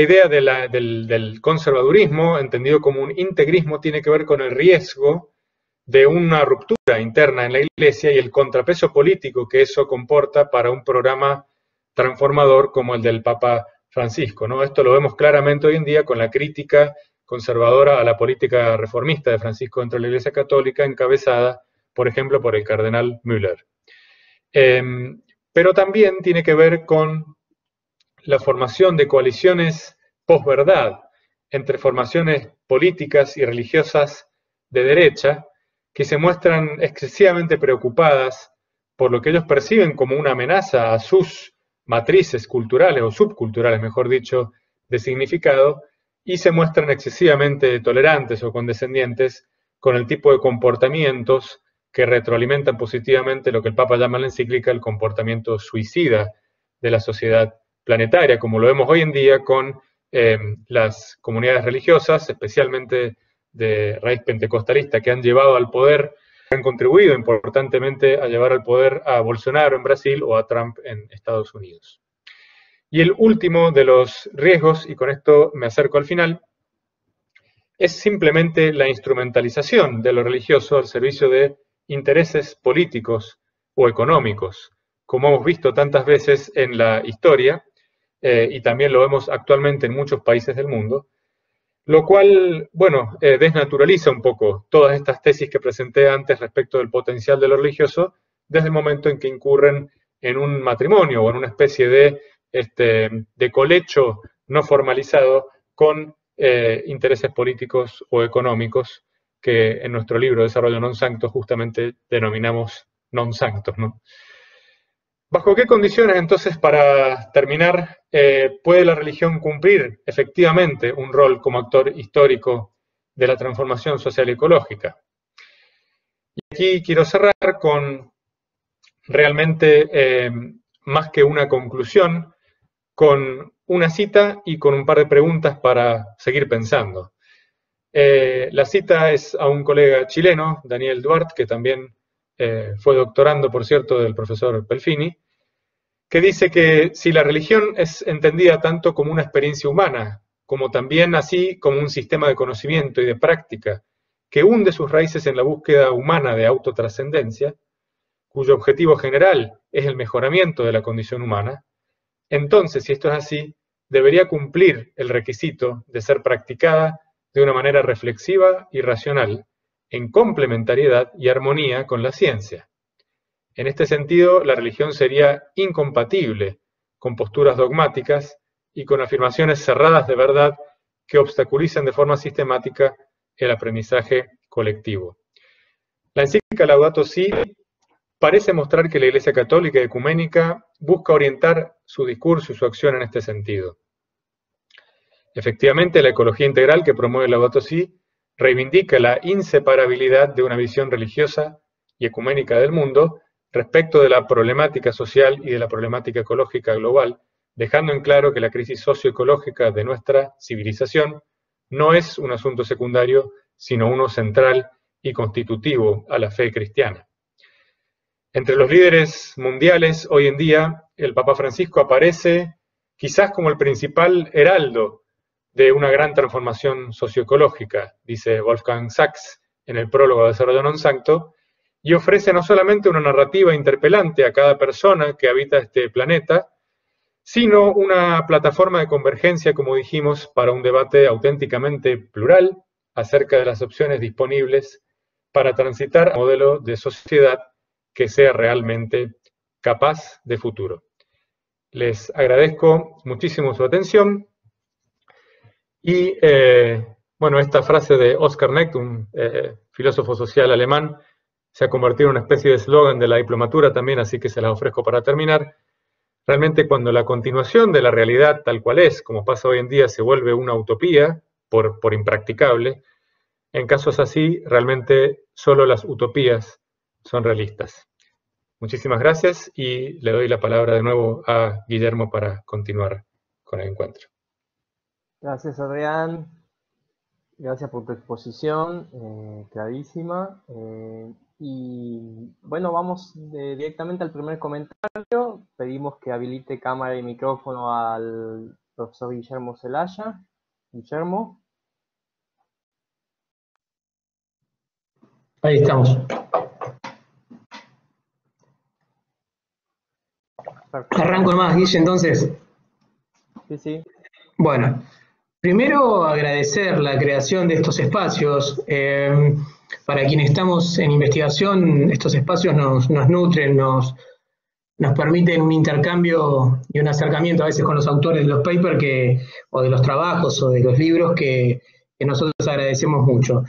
idea del conservadurismo, entendido como un integrismo, tiene que ver con el riesgo de una ruptura interna en la Iglesia y el contrapeso político que eso comporta para un programa transformador como el del Papa Francisco, ¿no? Esto lo vemos claramente hoy en día con la crítica conservadora a la política reformista de Francisco dentro de la Iglesia Católica, encabezada, por ejemplo, por el cardenal Müller. Pero también tiene que ver con la formación de coaliciones posverdad entre formaciones políticas y religiosas de derecha que se muestran excesivamente preocupadas por lo que ellos perciben como una amenaza a sus matrices culturales o subculturales, mejor dicho, de significado, y se muestran excesivamente tolerantes o condescendientes con el tipo de comportamientos que retroalimentan positivamente lo que el Papa llama en la encíclica el comportamiento suicida de la sociedad planetaria, como lo vemos hoy en día con las comunidades religiosas, especialmente de raíz pentecostalista que han llevado al poder, han contribuido importantemente a llevar al poder a Bolsonaro en Brasil o a Trump en Estados Unidos. Y el último de los riesgos, y con esto me acerco al final, es simplemente la instrumentalización de lo religioso al servicio de intereses políticos o económicos, como hemos visto tantas veces en la historia, y también lo vemos actualmente en muchos países del mundo, lo cual, bueno, desnaturaliza un poco todas estas tesis que presenté antes respecto del potencial de lo religioso, desde el momento en que incurren en un matrimonio o en una especie de colecho no formalizado con intereses políticos o económicos que en nuestro libro Desarrollo Non Sancto justamente denominamos non sanctos, ¿no? ¿Bajo qué condiciones, entonces, para terminar, puede la religión cumplir efectivamente un rol como actor histórico de la transformación social y ecológica? Y aquí quiero cerrar con realmente, más que una conclusión, con una cita y con un par de preguntas para seguir pensando. La cita es a un colega chileno, Daniel Duarte, que también fue doctorando, por cierto, del profesor Pelfini, que dice que si la religión es entendida tanto como una experiencia humana, como también así como un sistema de conocimiento y de práctica, que hunde sus raíces en la búsqueda humana de autotrascendencia, cuyo objetivo general es el mejoramiento de la condición humana, entonces, si esto es así, debería cumplir el requisito de ser practicada de una manera reflexiva y racional, en complementariedad y armonía con la ciencia. En este sentido, la religión sería incompatible con posturas dogmáticas y con afirmaciones cerradas de verdad que obstaculicen de forma sistemática el aprendizaje colectivo. La encíclica Laudato Si parece mostrar que la Iglesia Católica y Ecuménica busca orientar su discurso y su acción en este sentido. Efectivamente, la ecología integral que promueve Laudato Si reivindica la inseparabilidad de una visión religiosa y ecuménica del mundo respecto de la problemática social y de la problemática ecológica global, dejando en claro que la crisis socioecológica de nuestra civilización no es un asunto secundario, sino uno central y constitutivo a la fe cristiana. Entre los líderes mundiales hoy en día, el Papa Francisco aparece quizás como el principal heraldo de una gran transformación socioecológica, dice Wolfgang Sachs en el prólogo de Desarrollo Non Sancto, y ofrece no solamente una narrativa interpelante a cada persona que habita este planeta, sino una plataforma de convergencia, como dijimos, para un debate auténticamente plural acerca de las opciones disponibles para transitar a un modelo de sociedad que sea realmente capaz de futuro. Les agradezco muchísimo su atención y, bueno, esta frase de Oscar Necht, un filósofo social alemán, se ha convertido en una especie de eslogan de la diplomatura también, así que se la ofrezco para terminar. Realmente cuando la continuación de la realidad tal cual es, como pasa hoy en día, se vuelve una utopía por impracticable, en casos así, realmente solo las utopías son realistas. Muchísimas gracias y le doy la palabra de nuevo a Guillermo para continuar con el encuentro. Gracias, Adrián. Gracias por tu exposición, clarísima. Y bueno, vamos directamente al primer comentario. Pedimos que habilite cámara y micrófono al profesor Guillermo Zelaya. Guillermo. Ahí estamos. Perfecto. Arranco más, Guille, entonces. Sí. Bueno, primero agradecer la creación de estos espacios. Para quienes estamos en investigación, estos espacios nos nutren, nos permiten un intercambio y un acercamiento a veces con los autores de los papers o de los trabajos o de los libros que nosotros agradecemos mucho.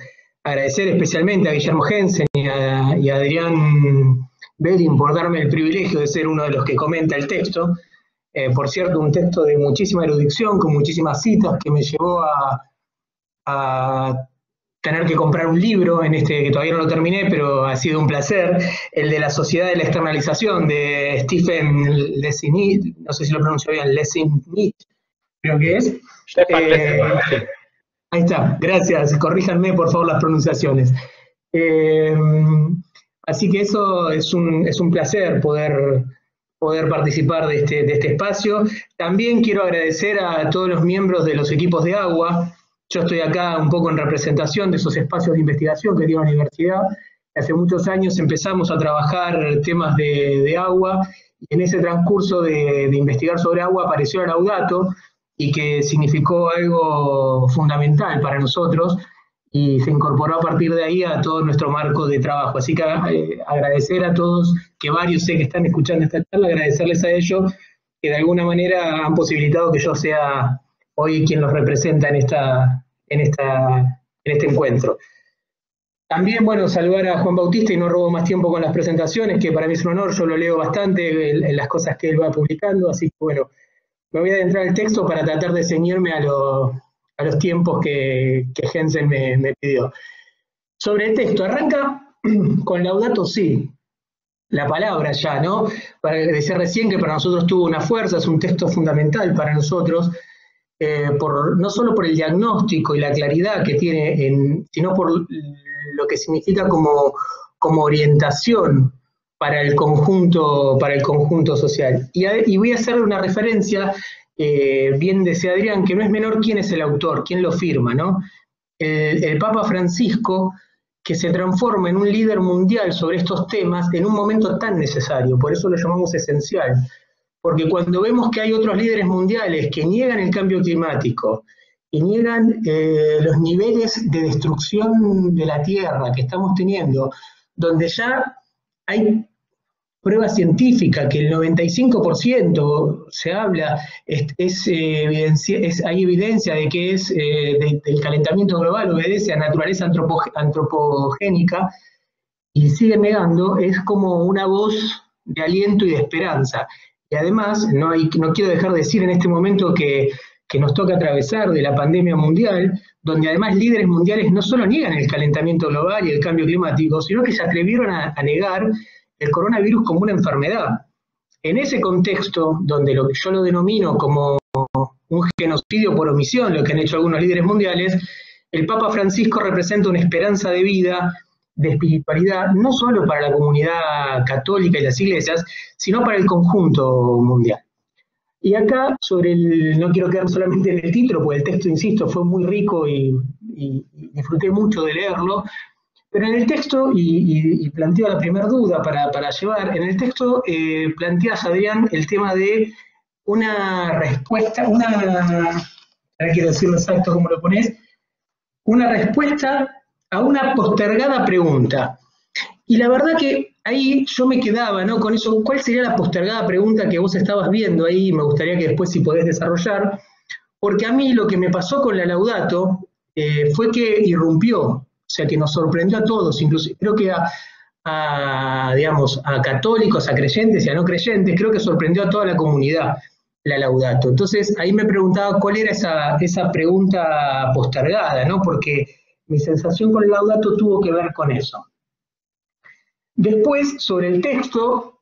Agradecer especialmente a Guillermo Jensen y a Adrián Belling por darme el privilegio de ser uno de los que comenta el texto. Por cierto, un texto de muchísima erudición, con muchísimas citas, que me llevó a tener que comprar un libro, que todavía no lo terminé, pero ha sido un placer, el de La Sociedad de la Externalización, de Stephen Lessing, no sé si lo pronuncio bien, Lessing, creo que es. Ahí está, gracias, corríjanme por favor las pronunciaciones. Así que eso es un placer poder participar de este espacio. También quiero agradecer a todos los miembros de los equipos de agua. Yo estoy acá un poco en representación de esos espacios de investigación que tiene la universidad. Hace muchos años empezamos a trabajar temas de agua, y en ese transcurso de investigar sobre agua apareció el Laudato, y que significó algo fundamental para nosotros, y se incorporó a partir de ahí a todo nuestro marco de trabajo. Así que agradecer a todos, que varios sé que están escuchando esta charla, agradecerles a ellos que de alguna manera han posibilitado que yo sea hoy quien los representa en este encuentro. También, bueno, saludar a Juan Bautista, y no robo más tiempo con las presentaciones, que para mí es un honor, yo lo leo bastante en las cosas que él va publicando, así que bueno, me voy a adentrar al texto para tratar de ceñirme a los tiempos que Jensen me pidió. Sobre el texto, arranca con Laudato Si, la palabra ya, ¿no? Decía recién que para nosotros tuvo una fuerza, es un texto fundamental para nosotros, no solo por el diagnóstico y la claridad que tiene, sino por lo que significa como orientación para el conjunto social. Y voy a hacer una referencia, bien decía Adrián, que no es menor quién es el autor, quién lo firma, ¿no? El Papa Francisco, que se transforma en un líder mundial sobre estos temas en un momento tan necesario, por eso lo llamamos esencial, porque cuando vemos que hay otros líderes mundiales que niegan el cambio climático, y niegan los niveles de destrucción de la Tierra que estamos teniendo, donde ya hay prueba científica que el 95% se habla, hay evidencia de que del calentamiento global obedece a naturaleza antropogénica, y siguen negando, es como una voz de aliento y de esperanza. Y además, no quiero dejar de decir en este momento que nos toca atravesar de la pandemia mundial, donde además líderes mundiales no solo niegan el calentamiento global y el cambio climático, sino que se atrevieron a negar el coronavirus como una enfermedad. En ese contexto, donde yo lo denomino como un genocidio por omisión, lo que han hecho algunos líderes mundiales, el Papa Francisco representa una esperanza de vida, de espiritualidad, no solo para la comunidad católica y las iglesias, sino para el conjunto mundial. Y acá, no quiero quedar solamente en el título, porque el texto, insisto, fue muy rico y disfruté mucho de leerlo, pero en el texto, y planteo la primera duda para llevar, en el texto planteas, Adrián, el tema de una respuesta, ahora quiero decirlo exacto como lo ponés, una respuesta a una postergada pregunta. Y la verdad que ahí yo me quedaba, ¿no?, con eso. ¿Cuál sería la postergada pregunta que vos estabas viendo ahí? Me gustaría que después, si podés desarrollar, porque a mí lo que me pasó con la Laudato fue que irrumpió, o sea, que nos sorprendió a todos, incluso creo que digamos, a católicos, a creyentes y a no creyentes, creo que sorprendió a toda la comunidad la Laudato. Entonces ahí me preguntaba cuál era esa pregunta postergada, ¿no?, porque mi sensación con el Laudato tuvo que ver con eso. Después, sobre el texto,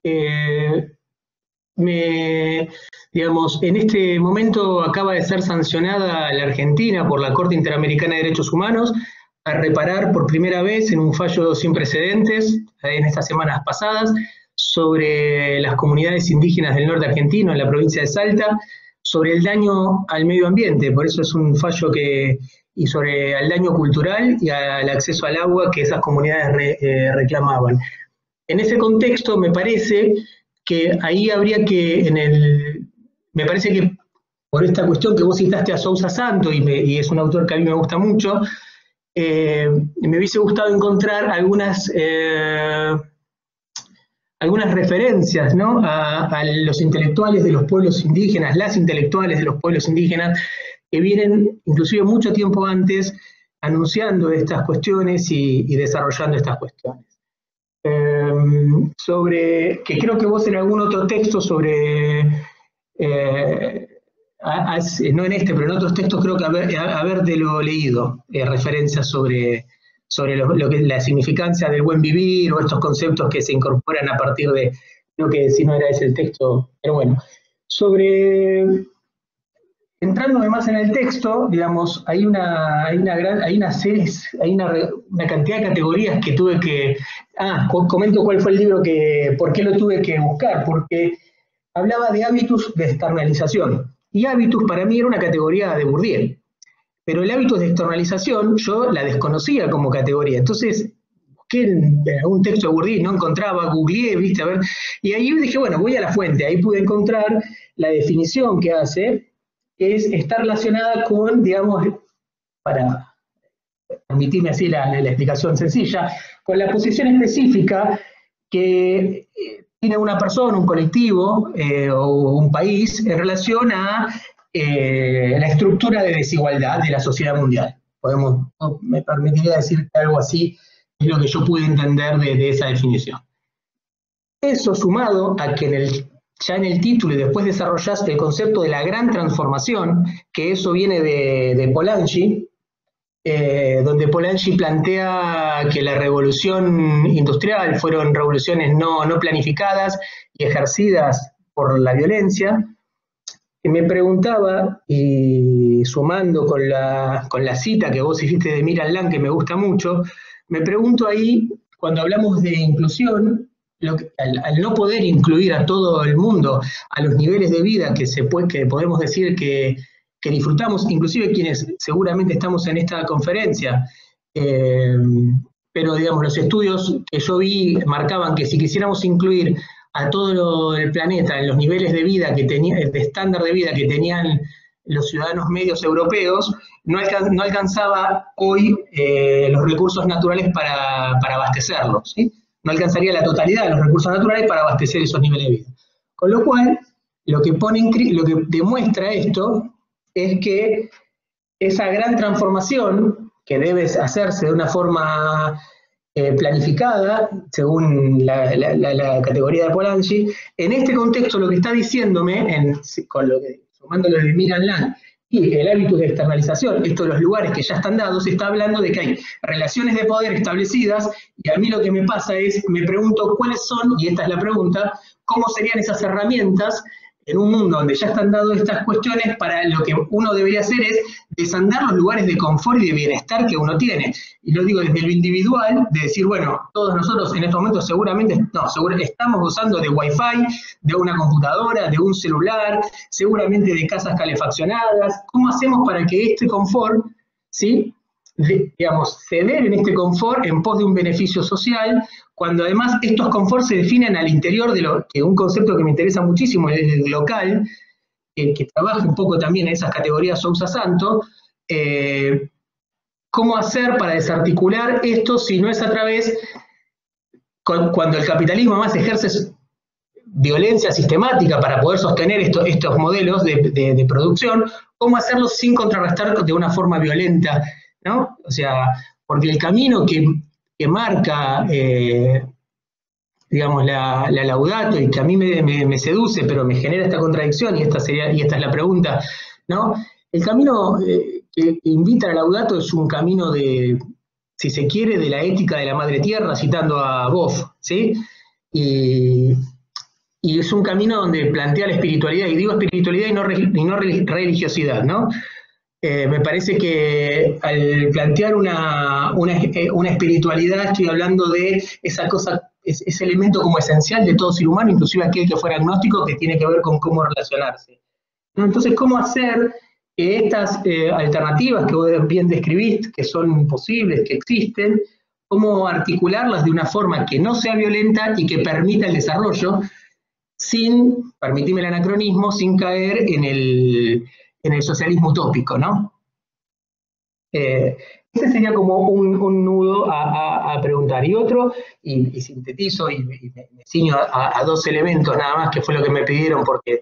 digamos, en este momento acaba de ser sancionada la Argentina por la Corte Interamericana de Derechos Humanos a reparar por primera vez en un fallo sin precedentes, en estas semanas pasadas, sobre las comunidades indígenas del norte argentino, en la provincia de Salta, sobre el daño al medio ambiente. Por eso es un fallo y sobre el daño cultural y al acceso al agua que esas comunidades reclamaban. En ese contexto, me parece que ahí habría que, me parece que por esta cuestión que vos citaste a Sousa Santos, y es un autor que a mí me gusta mucho, me hubiese gustado encontrar algunas referencias, ¿no?, a los intelectuales de los pueblos indígenas, las intelectuales de los pueblos indígenas, que vienen inclusive mucho tiempo antes anunciando estas cuestiones y desarrollando estas cuestiones. Que creo que vos en algún otro texto sobre, no en este, pero en otros textos creo que habértelo leído, referencias sobre la significancia del buen vivir, o estos conceptos que se incorporan a partir de, creo que si no era ese el texto, pero bueno. Sobre entrándome más en el texto, digamos, hay una cantidad de categorías que tuve que... comento cuál fue el libro por qué lo tuve que buscar, porque hablaba de hábitus de externalización. Y hábitus para mí era una categoría de Bourdieu. Pero el hábitus de externalización yo la desconocía como categoría. Entonces busqué en algún texto de Bourdieu, no encontraba, googleé, viste, a ver. Y ahí dije, bueno, voy a la fuente. Ahí pude encontrar la definición que hace, que es estar relacionada con, digamos, para permitirme así la explicación sencilla, con la posición específica que tiene una persona, un colectivo o un país en relación a la estructura de desigualdad de la sociedad mundial. Me permitiría decir que algo así es lo que yo pude entender de esa definición. Eso sumado a que ya en el título y después desarrollaste el concepto de la gran transformación, que eso viene de Polanyi, donde Polanyi plantea que la revolución industrial fueron revoluciones no planificadas y ejercidas por la violencia. Y me preguntaba, y sumando con la cita que vos hiciste de Miran Lang, que me gusta mucho, me pregunto ahí, cuando hablamos de inclusión, al no poder incluir a todo el mundo a los niveles de vida que podemos decir que disfrutamos, inclusive quienes seguramente estamos en esta conferencia, pero digamos los estudios que yo vi marcaban que si quisiéramos incluir a todo el planeta en los niveles de vida de estándar de vida que tenían los ciudadanos medios europeos, no alcanzaba hoy los recursos naturales para abastecerlos, ¿sí? No alcanzaría la totalidad de los recursos naturales para abastecer esos niveles de vida. Con lo cual, lo que demuestra esto es que esa gran transformación que debe hacerse de una forma planificada, según la categoría de Polanyi, en este contexto lo que está diciéndome, sumándolo de Miran Lang y el hábito de externalización, estos los lugares que ya están dados, está hablando de que hay relaciones de poder establecidas, y a mí lo que me pasa es, me pregunto cuáles son, y esta es la pregunta, cómo serían esas herramientas en un mundo donde ya están dadas estas cuestiones. Para lo que uno debería hacer es desandar los lugares de confort y de bienestar que uno tiene. Y lo digo desde lo individual, de decir, bueno, todos nosotros en estos momentos seguramente estamos gozando de Wi-Fi, de una computadora, de un celular, seguramente de casas calefaccionadas. ¿Cómo hacemos para que este confort, ¿sí?, ceder en este confort en pos de un beneficio social, cuando además estos conforts se definen al interior de un concepto que me interesa muchísimo, el local, que trabaja un poco también en esas categorías Sousa Santo? ¿Cómo hacer para desarticular esto si no es a través, cuando el capitalismo más ejerce violencia sistemática para poder sostener estos modelos de producción, cómo hacerlo sin contrarrestar de una forma violenta, ¿no? O sea, porque el camino que marca, digamos, la Laudato, y que a mí me seduce, pero me genera esta contradicción, y esta es la pregunta, ¿no? El camino que invita a la Laudato es un camino de, si se quiere, de la ética de la madre tierra, citando a Boff, ¿sí? Y es un camino donde plantea la espiritualidad, y digo espiritualidad y no religiosidad, ¿no? Me parece que al plantear una espiritualidad estoy hablando de esa cosa, ese elemento como esencial de todo ser humano, inclusive aquel que fuera agnóstico, que tiene que ver con cómo relacionarse, ¿no? Entonces, ¿cómo hacer que estas alternativas que vos bien describiste, que son posibles, que existen, cómo articularlas de una forma que no sea violenta y que permita el desarrollo, sin, permitirme el anacronismo, sin caer en el socialismo utópico, ¿no? Ese sería como un nudo a preguntar. Y otro, y sintetizo y me ciño a dos elementos nada más, que fue lo que me pidieron, porque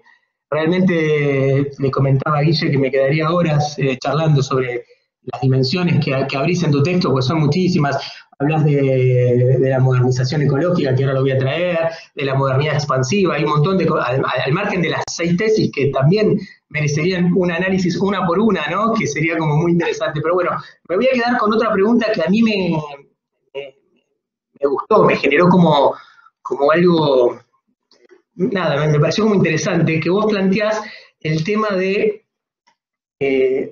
realmente le comentaba a Guille que me quedaría horas charlando sobre las dimensiones que abrís en tu texto, porque son muchísimas. Hablas de la modernización ecológica, que ahora lo voy a traer, de la modernidad expansiva, hay un montón de cosas, al margen de las 6 tesis que también merecerían un análisis una por una, ¿no? Que sería como muy interesante. Pero bueno, me voy a quedar con otra pregunta que a mí me gustó, me generó como algo, nada, me pareció como interesante, que vos planteás el tema de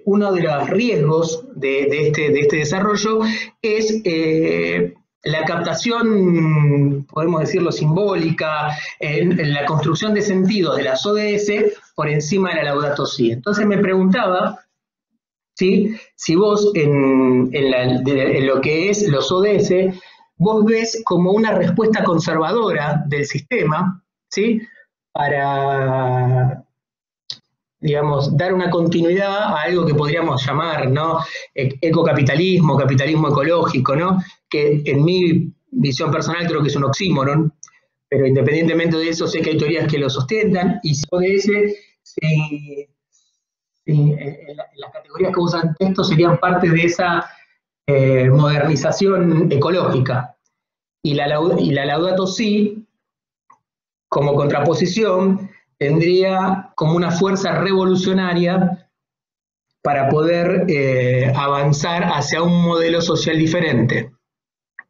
uno de los riesgos de este desarrollo es la captación, podemos decirlo, simbólica, en la construcción de sentidos de las ODS por encima de la Laudato Si. Entonces me preguntaba, ¿sí?, si vos en lo que es los ODS, vos ves como una respuesta conservadora del sistema, ¿sí?, para, digamos, dar una continuidad a algo que podríamos llamar, ¿no?, ecocapitalismo, capitalismo ecológico, ¿no?, que en mi visión personal creo que es un oxímoron, pero independientemente de eso sé que hay teorías que lo sustentan, y ODS, en las categorías que usan texto, serían parte de esa modernización ecológica. Y la Laudato Si, como contraposición, tendría como una fuerza revolucionaria para poder avanzar hacia un modelo social diferente.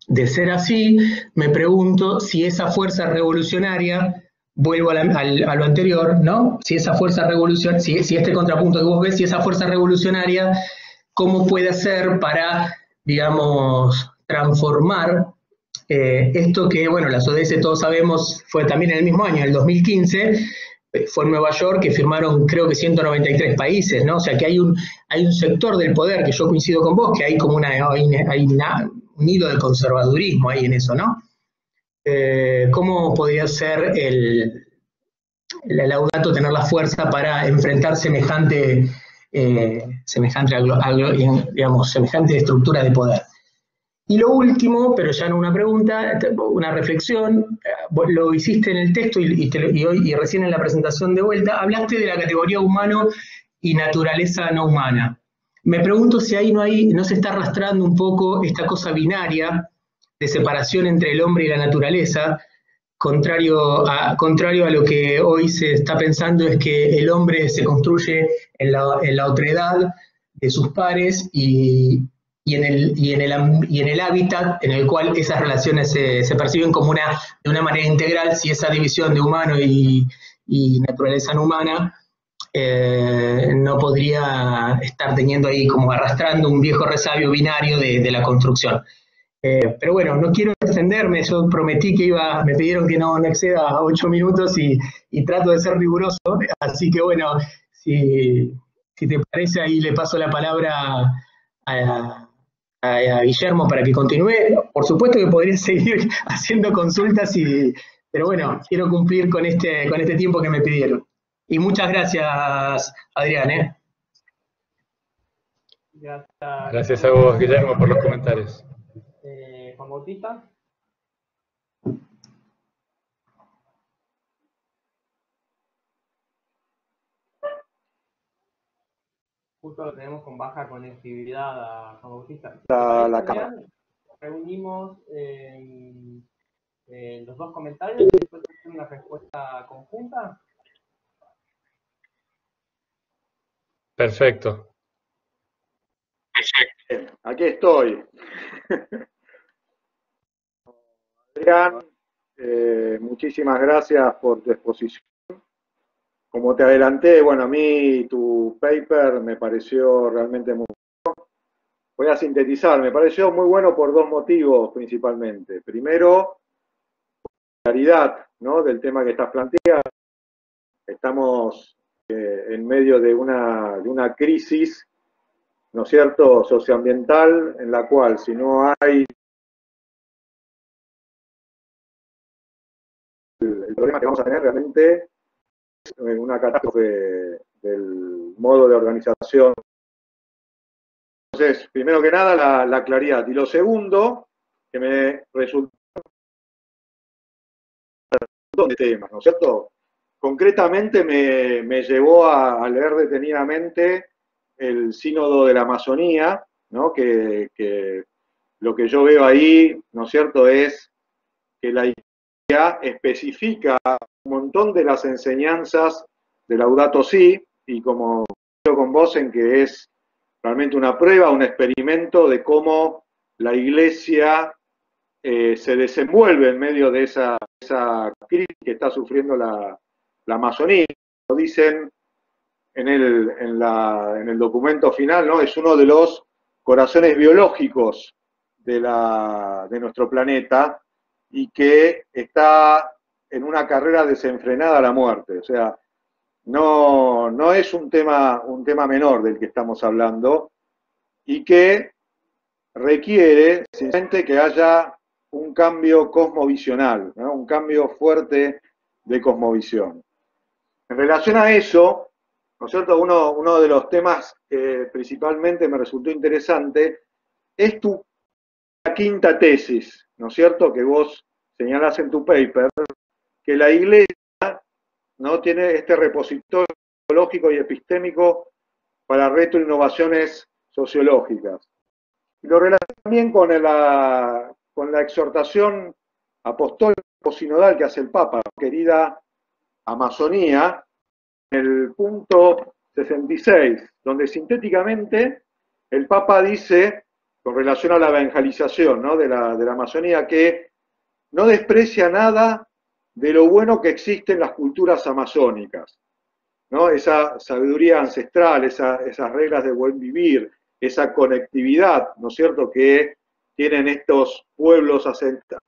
De ser así, me pregunto si esa fuerza revolucionaria, vuelvo a lo anterior, ¿no?, si esa fuerza revolucionaria, si este contrapunto que vos ves, si esa fuerza revolucionaria, ¿cómo puede hacer para, digamos, transformar esto que, bueno, las ODS todos sabemos, fue también en el mismo año, en el 2015, fue en Nueva York, que firmaron creo que 193 países, ¿no? O sea que hay un sector del poder, que yo coincido con vos, que hay como un hilo de conservadurismo ahí en eso, ¿no? ¿Cómo podría ser la Laudato tener la fuerza para enfrentar semejante estructura de poder? Y lo último, pero ya no una pregunta, una reflexión, lo hiciste en el texto y recién en la presentación de vuelta, hablaste de la categoría humano y naturaleza no humana. Me pregunto si ahí no se está arrastrando un poco esta cosa binaria de separación entre el hombre y la naturaleza, contrario a lo que hoy se está pensando, es que el hombre se construye en la otredad de sus pares y en el hábitat en el cual esas relaciones se perciben como de una manera integral, si esa división de humano y naturaleza no humana no podría estar teniendo ahí como arrastrando un viejo resabio binario de la construcción. Pero bueno, no quiero extenderme, yo prometí que me pidieron que no exceda a 8 minutos y trato de ser riguroso, así que bueno, si te parece, ahí le paso la palabra a Guillermo para que continúe. Por supuesto que podría seguir haciendo consultas, pero bueno, quiero cumplir con este tiempo que me pidieron. Y muchas gracias, Adrián. Gracias a vos, Guillermo, por los comentarios. Juan Bautista. Justo lo tenemos con baja conectividad a Juan Bautista. La cámara. Reunimos los dos comentarios y después hacemos una respuesta conjunta. Perfecto. Aquí estoy. Adrián, muchísimas gracias por tu exposición. Como te adelanté, bueno, a mí tu paper me pareció realmente muy bueno. Voy a sintetizar, me pareció muy bueno por dos motivos principalmente. Primero, la claridad, ¿no?, del tema que estás planteando. Estamos en medio de una crisis, ¿no es cierto?, socioambiental, en la cual si no hay el problema que vamos a tener realmente es una catástrofe del modo de organización. Entonces, primero que nada, la claridad. Y lo segundo, que me resultó de temas, ¿no es cierto? Concretamente me llevó a leer detenidamente el Sínodo de la Amazonía, ¿no?, que lo que yo veo ahí, ¿no es cierto?, es que la Iglesia especifica un montón de las enseñanzas de Laudato Si, y como yo con vos en que es realmente una prueba, un experimento de cómo la Iglesia se desenvuelve en medio de esa crisis que está sufriendo la Amazonía. Dicen en el documento final, ¿no? Es uno de los corazones biológicos de nuestro planeta y que está en una carrera desenfrenada a la muerte. O sea, no es un tema menor del que estamos hablando y que requiere simplemente que haya un cambio cosmovisional, ¿no? Un cambio fuerte de cosmovisión. En relación a eso, ¿no es cierto? Uno de los temas que principalmente me resultó interesante es tu quinta tesis, ¿no es cierto? Que vos señalás en tu paper, que la Iglesia, ¿no?, tiene este repositorio sociológico y epistémico para retroinnovaciones sociológicas. Y lo relaciona también con la exhortación apostólica sinodal que hace el Papa, querida Amazonía, en el punto 66, donde sintéticamente el Papa dice, con relación a la evangelización, ¿no?, de la Amazonía, que no desprecia nada de lo bueno que existe en las culturas amazónicas, ¿no? Esa sabiduría ancestral, esas reglas de buen vivir, esa conectividad, ¿no es cierto?, que tienen estos pueblos asentados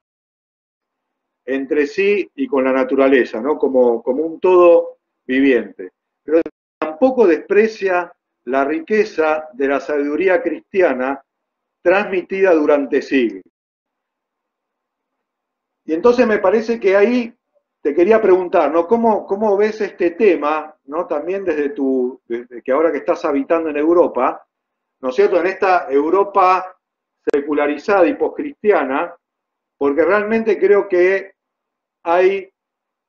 entre sí y con la naturaleza, ¿no?, como un todo viviente. Pero tampoco desprecia la riqueza de la sabiduría cristiana transmitida durante siglos. Y entonces me parece que ahí te quería preguntar, ¿no?, ¿cómo ves este tema, ¿no?, también desde que ahora que estás habitando en Europa, ¿no es cierto?, en esta Europa secularizada y poscristiana, porque realmente creo que hay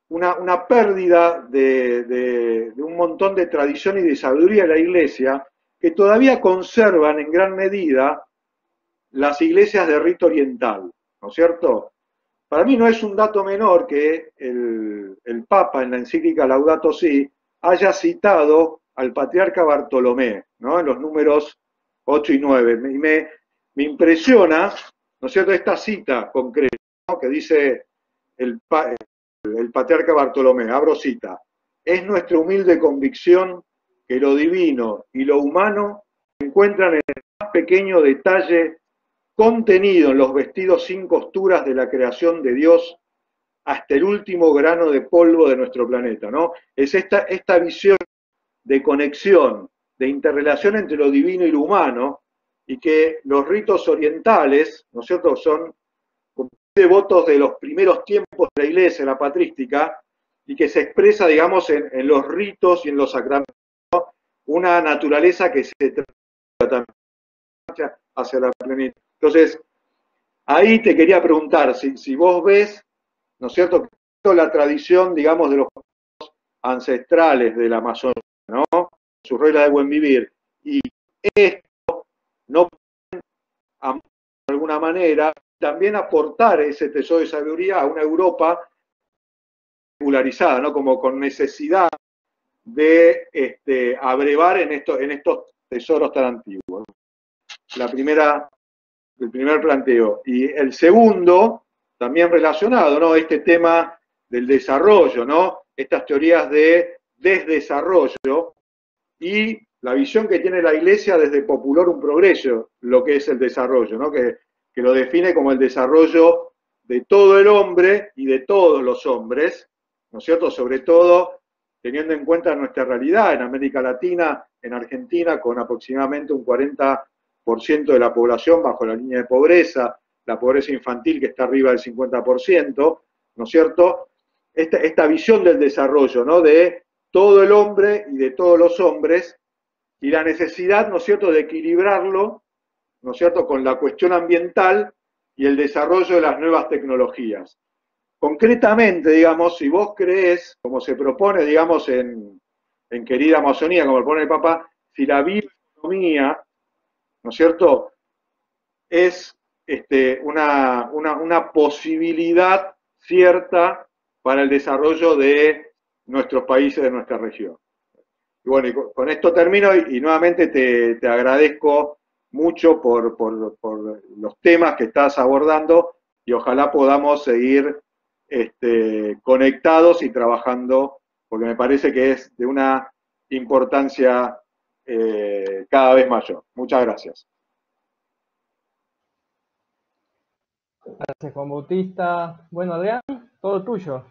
una pérdida de un montón de tradición y de sabiduría de la Iglesia que todavía conservan en gran medida las iglesias de rito oriental, ¿no es cierto? Para mí no es un dato menor que el Papa en la encíclica Laudato Si haya citado al patriarca Bartolomé, ¿no?, en los números 8 y 9. Me impresiona, ¿no es cierto?, esta cita concreta, ¿no?, que dice el patriarca Bartolomé, abro cita: es nuestra humilde convicción que lo divino y lo humano se encuentran en el más pequeño detalle contenido en los vestidos sin costuras de la creación de Dios hasta el último grano de polvo de nuestro planeta, ¿no? Es esta visión de conexión, de interrelación entre lo divino y lo humano, y que los ritos orientales, ¿no es cierto?, son devotos de los primeros tiempos de la Iglesia, la patrística, y que se expresa, digamos, en los ritos y en los sacramentos, ¿no?, una naturaleza que se también hacia la plenitud. Entonces, ahí te quería preguntar si vos ves, ¿no es cierto?, la tradición, digamos, de los ancestrales de la Amazonía, ¿no?, su regla de buen vivir, y esto no puede, de alguna manera, también aportar ese tesoro de sabiduría a una Europa secularizada, ¿no?, como con necesidad de abrevar en estos tesoros tan antiguos. El primer planteo. Y el segundo, también relacionado, ¿no?, este tema del desarrollo, ¿no?, estas teorías de desdesarrollo y la visión que tiene la Iglesia desde Populorum Progresso, lo que es el desarrollo, ¿no?, que lo define como el desarrollo de todo el hombre y de todos los hombres, ¿no es cierto?, sobre todo teniendo en cuenta nuestra realidad en América Latina, en Argentina, con aproximadamente un 40% de la población bajo la línea de pobreza, la pobreza infantil que está arriba del 50%, ¿no es cierto? Esta visión del desarrollo, ¿no?, de todo el hombre y de todos los hombres, y la necesidad, ¿no es cierto?, de equilibrarlo, ¿no es cierto?, con la cuestión ambiental y el desarrollo de las nuevas tecnologías. Concretamente, digamos, si vos creés, como se propone, digamos, en Querida Amazonía, como lo pone el Papa, si la bioeconomía, ¿no es cierto?, es una posibilidad cierta para el desarrollo de nuestros países, de nuestra región. Y bueno, y con esto termino y nuevamente te agradezco mucho por los temas que estás abordando y ojalá podamos seguir conectados y trabajando, porque me parece que es de una importancia cada vez mayor. Muchas gracias. Gracias, Juan Bautista. Bueno, Adrián, todo tuyo.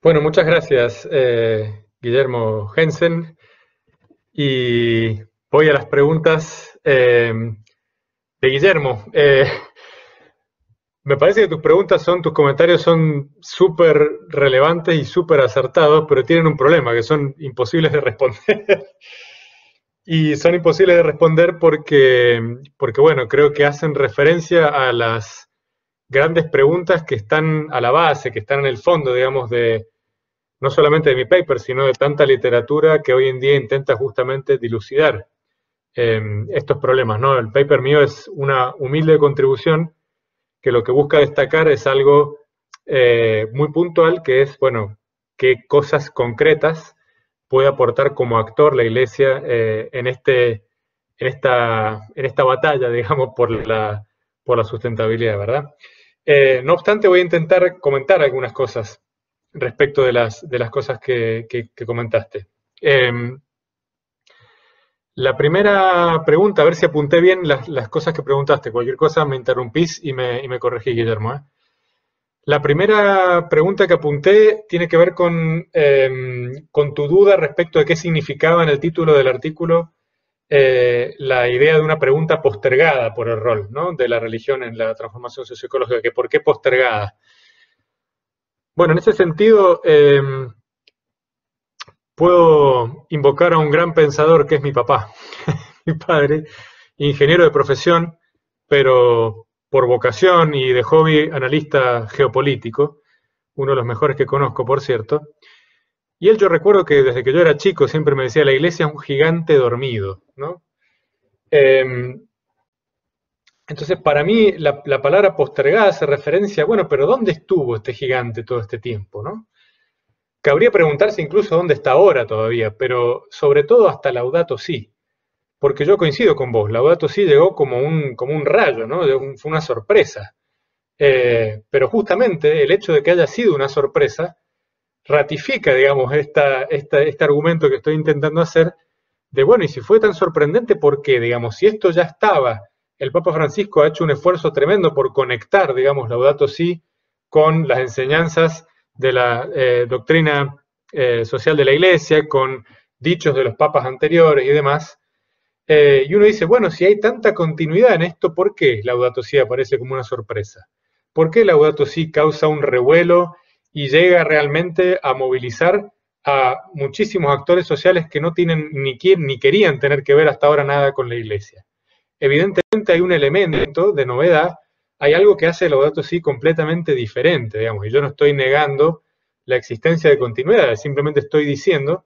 Bueno, muchas gracias, Guillermo Jensen. Y voy a las preguntas de Guillermo. Me parece que tus comentarios son súper relevantes y súper acertados, pero tienen un problema, que son imposibles de responder. Y son imposibles de responder porque, bueno, creo que hacen referencia a las grandes preguntas que están a la base, que están en el fondo, digamos, no solamente de mi paper, sino de tanta literatura que hoy en día intenta justamente dilucidar estos problemas, ¿no? El paper mío es una humilde contribución que lo que busca destacar es algo muy puntual, que es, bueno, qué cosas concretas puede aportar como actor la Iglesia en esta batalla, digamos, por la sustentabilidad, ¿verdad? No obstante, voy a intentar comentar algunas cosas respecto de las cosas que comentaste. La primera pregunta, a ver si apunté bien las cosas que preguntaste. Cualquier cosa me interrumpís y me corregís, Guillermo, ¿eh? La primera pregunta que apunté tiene que ver con tu duda respecto de qué significaba en el título del artículo la idea de una pregunta postergada por el rol, ¿no?, de la religión en la transformación socioecológica, que ¿por qué postergada? Bueno, en ese sentido, puedo invocar a un gran pensador que es mi papá, mi padre, ingeniero de profesión, pero por vocación y de hobby analista geopolítico, uno de los mejores que conozco, por cierto. Y él, yo recuerdo que desde que yo era chico siempre me decía, la Iglesia es un gigante dormido, ¿no? Entonces, para mí, la palabra postergada hace referencia, bueno, pero ¿dónde estuvo este gigante todo este tiempo, no? Cabría preguntarse incluso dónde está ahora todavía, pero sobre todo hasta Laudato Si, porque yo coincido con vos, Laudato Si llegó como un rayo, ¿no? Fue una sorpresa. Pero justamente el hecho de que haya sido una sorpresa ratifica, digamos, este argumento que estoy intentando hacer de, bueno, y si fue tan sorprendente, ¿por qué? Digamos, si esto ya estaba, el Papa Francisco ha hecho un esfuerzo tremendo por conectar, digamos, Laudato Si con las enseñanzas de la doctrina social de la Iglesia, con dichos de los papas anteriores y demás. Y uno dice, bueno, si hay tanta continuidad en esto, ¿por qué Laudato Si aparece como una sorpresa? ¿Por qué Laudato Si causa un revuelo y llega realmente a movilizar a muchísimos actores sociales que no tienen ni querían tener que ver hasta ahora nada con la Iglesia? Evidentemente hay un elemento de novedad, hay algo que hace Laudato Si completamente diferente, digamos, y yo no estoy negando la existencia de continuidad, simplemente estoy diciendo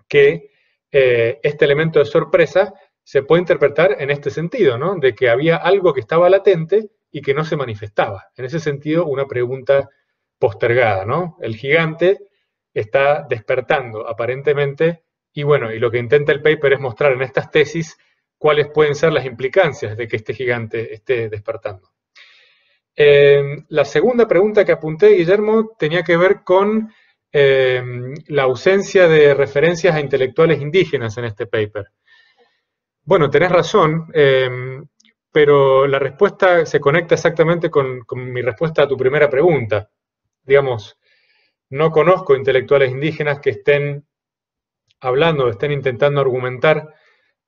que este elemento de sorpresa se puede interpretar en este sentido, ¿no? De que había algo que estaba latente y que no se manifestaba. En ese sentido, una pregunta postergada, ¿no? El gigante está despertando aparentemente y bueno, y lo que intenta el paper es mostrar en estas tesis cuáles pueden ser las implicancias de que este gigante esté despertando. La segunda pregunta que apunté, Guillermo, tenía que ver con la ausencia de referencias a intelectuales indígenas en este paper. Bueno, tenés razón, pero la respuesta se conecta exactamente con mi respuesta a tu primera pregunta. Digamos, no conozco intelectuales indígenas que estén hablando, estén intentando argumentar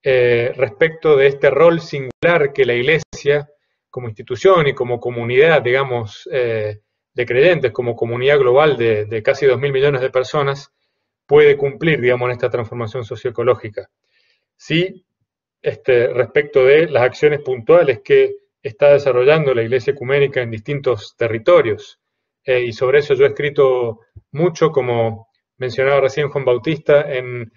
respecto de este rol singular que la Iglesia, como institución y como comunidad, digamos, de creyentes, como comunidad global de casi 2.000 millones de personas, puede cumplir, digamos, en esta transformación socioecológica. Sí, respecto de las acciones puntuales que está desarrollando la Iglesia Ecuménica en distintos territorios. Y sobre eso yo he escrito mucho, como mencionaba recién Juan Bautista, en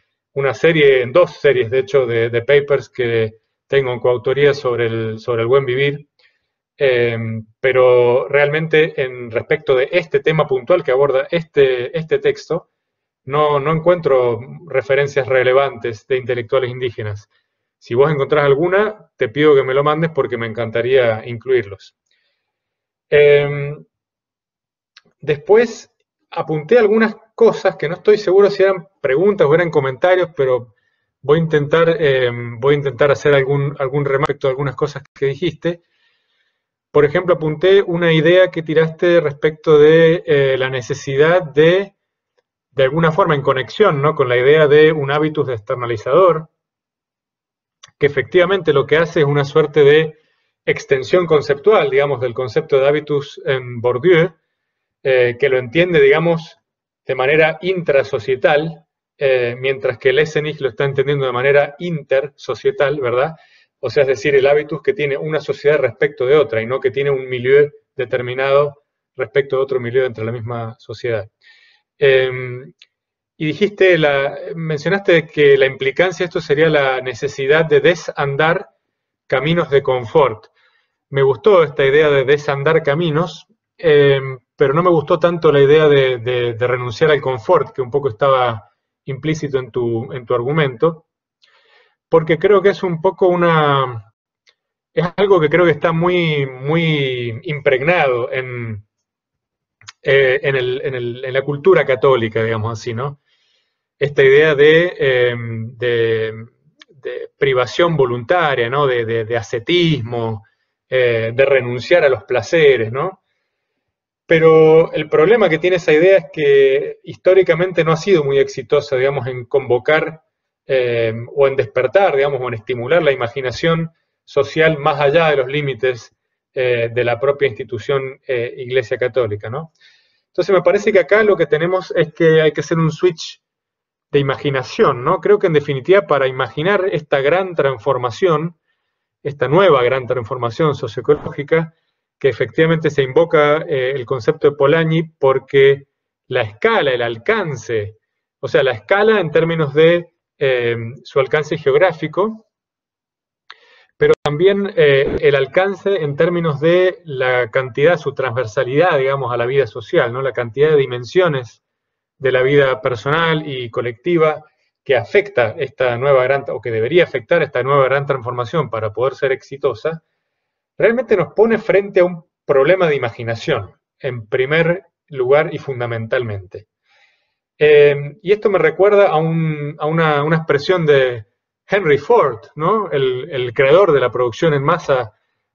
dos series, de hecho, de papers que tengo en coautoría sobre el buen vivir. Pero realmente respecto de este tema puntual que aborda este texto, no encuentro referencias relevantes de intelectuales indígenas. Si vos encontrás alguna, te pido que me lo mandes porque me encantaría incluirlos. Después apunté algunas cosas que no estoy seguro si eran preguntas o eran comentarios, pero voy a intentar hacer algún remarco respecto a algunas cosas que dijiste. Por ejemplo, apunté una idea que tiraste respecto de la necesidad de alguna forma, en conexión, ¿no?, con la idea de un hábitus externalizador, que efectivamente lo que hace es una suerte de extensión conceptual, digamos, del concepto de hábitus en Bourdieu, que lo entiende, digamos, de manera intrasocietal, mientras que Lessenich lo está entendiendo de manera intersocietal, ¿verdad? O sea, es decir, el hábitus que tiene una sociedad respecto de otra y no que tiene un milieu determinado respecto de otro milieu dentro de la misma sociedad. Y mencionaste que la implicancia de esto sería la necesidad de desandar caminos de confort. Me gustó esta idea de desandar caminos, pero no me gustó tanto la idea de renunciar al confort, que un poco estaba implícito en tu argumento, porque creo que es un poco es algo que creo que está muy, muy impregnado en la cultura católica, digamos así, ¿no? Esta idea de privación voluntaria, ¿no? De ascetismo, de renunciar a los placeres, ¿no? Pero el problema que tiene esa idea es que históricamente no ha sido muy exitosa, digamos, en convocar o en despertar, digamos, o en estimular la imaginación social más allá de los límites de la propia institución Iglesia Católica, ¿no? Entonces me parece que acá lo que tenemos es que hay que hacer un switch de imaginación, ¿no? Creo que en definitiva para imaginar esta gran transformación, esta nueva gran transformación socioecológica, que efectivamente se invoca el concepto de Polanyi porque la escala, el alcance, o sea, la escala en términos de su alcance geográfico, pero también el alcance en términos de la cantidad, su transversalidad, digamos, a la vida social, ¿no? La cantidad de dimensiones de la vida personal y colectiva que afecta esta nueva gran, o que debería afectar esta nueva gran transformación para poder ser exitosa, realmente nos pone frente a un problema de imaginación, en primer lugar y fundamentalmente. Y esto me recuerda a una expresión de Henry Ford, ¿no? El creador de la producción en masa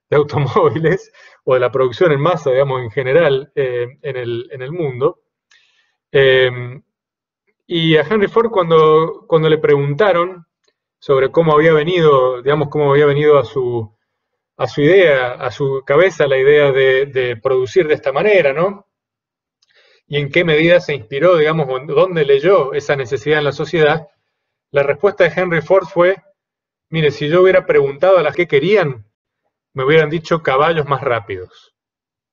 de automóviles, o de la producción en masa, digamos, en general en el mundo. Y a Henry Ford cuando le preguntaron sobre cómo había venido, digamos, cómo había venido a su idea, a su cabeza la idea de producir de esta manera, ¿no? Y en qué medida se inspiró, digamos, dónde leyó esa necesidad en la sociedad, la respuesta de Henry Ford fue: mire, si yo hubiera preguntado a las que querían, me hubieran dicho caballos más rápidos,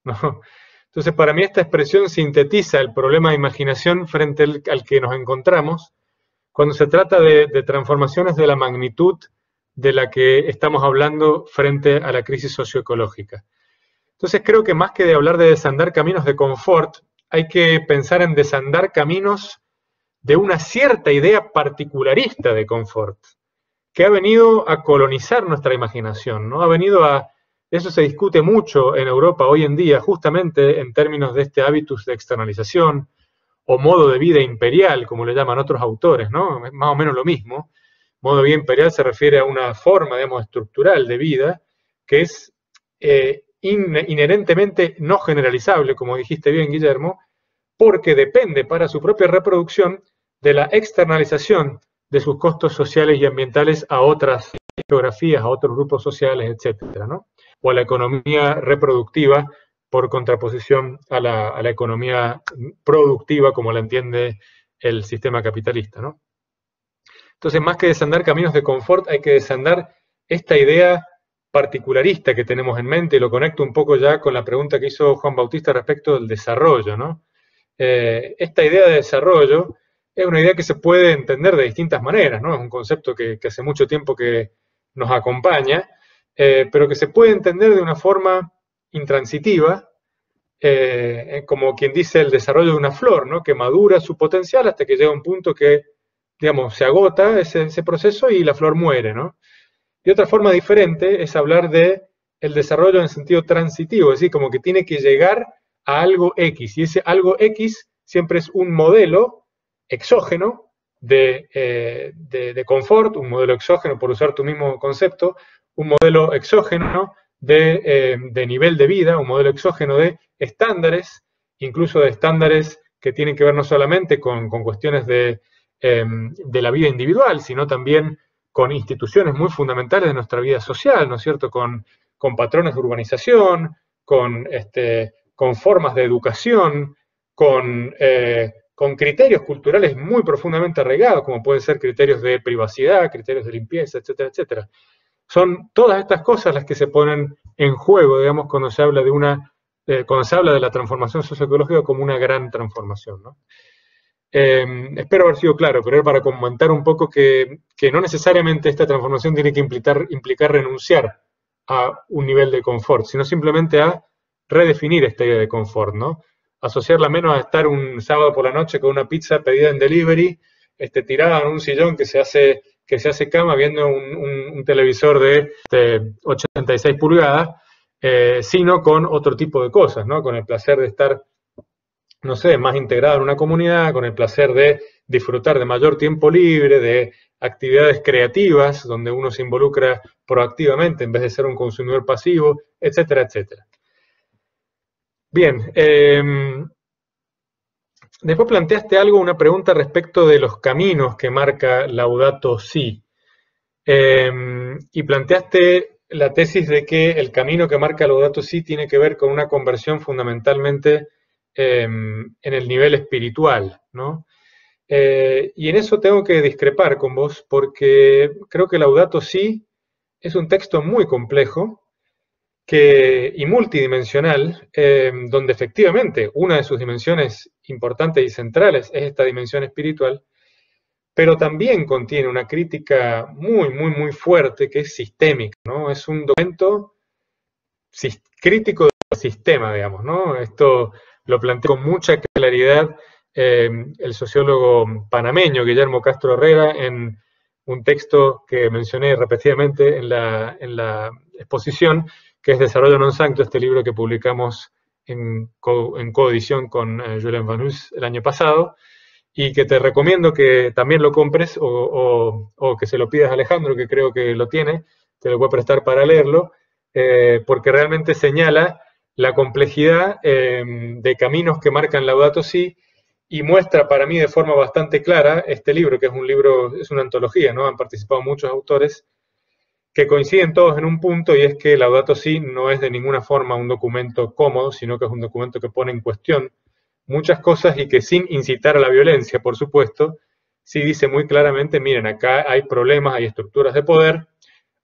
¿no? Entonces, para mí esta expresión sintetiza el problema de imaginación frente al que nos encontramos cuando se trata de transformaciones de la magnitud de la que estamos hablando frente a la crisis socioecológica. Entonces, creo que más que de hablar de desandar caminos de confort, hay que pensar en desandar caminos de una cierta idea particularista de confort, que ha venido a colonizar nuestra imaginación, ¿no? Eso se discute mucho en Europa hoy en día, justamente en términos de este hábitus de externalización, o modo de vida imperial, como le llaman otros autores, ¿no? Es más o menos lo mismo. Modo de vida imperial se refiere a una forma, digamos, estructural de vida, que es inherentemente no generalizable, como dijiste bien, Guillermo, porque depende para su propia reproducción de la externalización de sus costos sociales y ambientales a otras geografías, a otros grupos sociales, etcétera, ¿no? O a la economía reproductiva por contraposición a la economía productiva como la entiende el sistema capitalista, ¿no? Entonces, más que desandar caminos de confort, hay que desandar esta idea particularista que tenemos en mente, y lo conecto un poco ya con la pregunta que hizo Juan Bautista respecto del desarrollo, ¿no? Esta idea de desarrollo es una idea que se puede entender de distintas maneras, ¿no? Es un concepto que hace mucho tiempo que nos acompaña, pero que se puede entender de una forma intransitiva, como quien dice el desarrollo de una flor, ¿no? Que madura su potencial hasta que llega a un punto que, digamos, se agota ese proceso y la flor muere, ¿no? Y otra forma diferente es hablar de el desarrollo en sentido transitivo, es decir, como que tiene que llegar a algo X, y ese algo X siempre es un modelo exógeno de confort, un modelo exógeno, por usar tu mismo concepto, un modelo exógeno de nivel de vida, un modelo exógeno de estándares, incluso de estándares que tienen que ver no solamente con cuestiones de la vida individual, sino también con instituciones muy fundamentales de nuestra vida social, ¿no es cierto?, con patrones de urbanización, con formas de educación, con criterios culturales muy profundamente arraigados, como pueden ser criterios de privacidad, criterios de limpieza, etcétera, etcétera. Son todas estas cosas las que se ponen en juego, digamos, cuando se habla de la transformación socioecológica como una gran transformación, ¿no? Espero haber sido claro, pero era para comentar un poco que no necesariamente esta transformación tiene que implicar renunciar a un nivel de confort, sino simplemente a redefinir esta idea de confort, ¿no? Asociarla menos a estar un sábado por la noche con una pizza pedida en delivery, tirada en un sillón que se hace cama viendo un televisor de 86 pulgadas, sino con otro tipo de cosas, ¿no? Con el placer de estar, no sé, más integrado en una comunidad, con el placer de disfrutar de mayor tiempo libre, de actividades creativas, donde uno se involucra proactivamente en vez de ser un consumidor pasivo, etcétera, etcétera. Bien, después planteaste una pregunta respecto de los caminos que marca Laudato Si. Y planteaste la tesis de que el camino que marca Laudato Si tiene que ver con una conversión fundamentalmente en el nivel espiritual, ¿no? Y en eso tengo que discrepar con vos, porque creo que Laudato Si es un texto muy complejo y multidimensional, donde efectivamente una de sus dimensiones importantes y centrales es esta dimensión espiritual, pero también contiene una crítica muy, muy, muy fuerte que es sistémica, ¿no? Es un documento crítico del sistema, digamos, ¿no? Esto lo planteó con mucha claridad el sociólogo panameño Guillermo Castro Herrera en un texto que mencioné repetidamente en la exposición, que es Desarrollo Non Sancto, este libro que publicamos en coedición con Julien Vanus el año pasado, y que te recomiendo que también lo compres o que se lo pidas a Alejandro, que creo que lo tiene, te lo voy a prestar para leerlo, porque realmente señala la complejidad de caminos que marcan Laudato Si y muestra para mí de forma bastante clara este libro, que es una antología, ¿no? Han participado muchos autores que coinciden todos en un punto, y es que Laudato Si no es de ninguna forma un documento cómodo, sino que es un documento que pone en cuestión muchas cosas y que, sin incitar a la violencia, por supuesto, sí dice muy claramente, miren, acá hay problemas, hay estructuras de poder,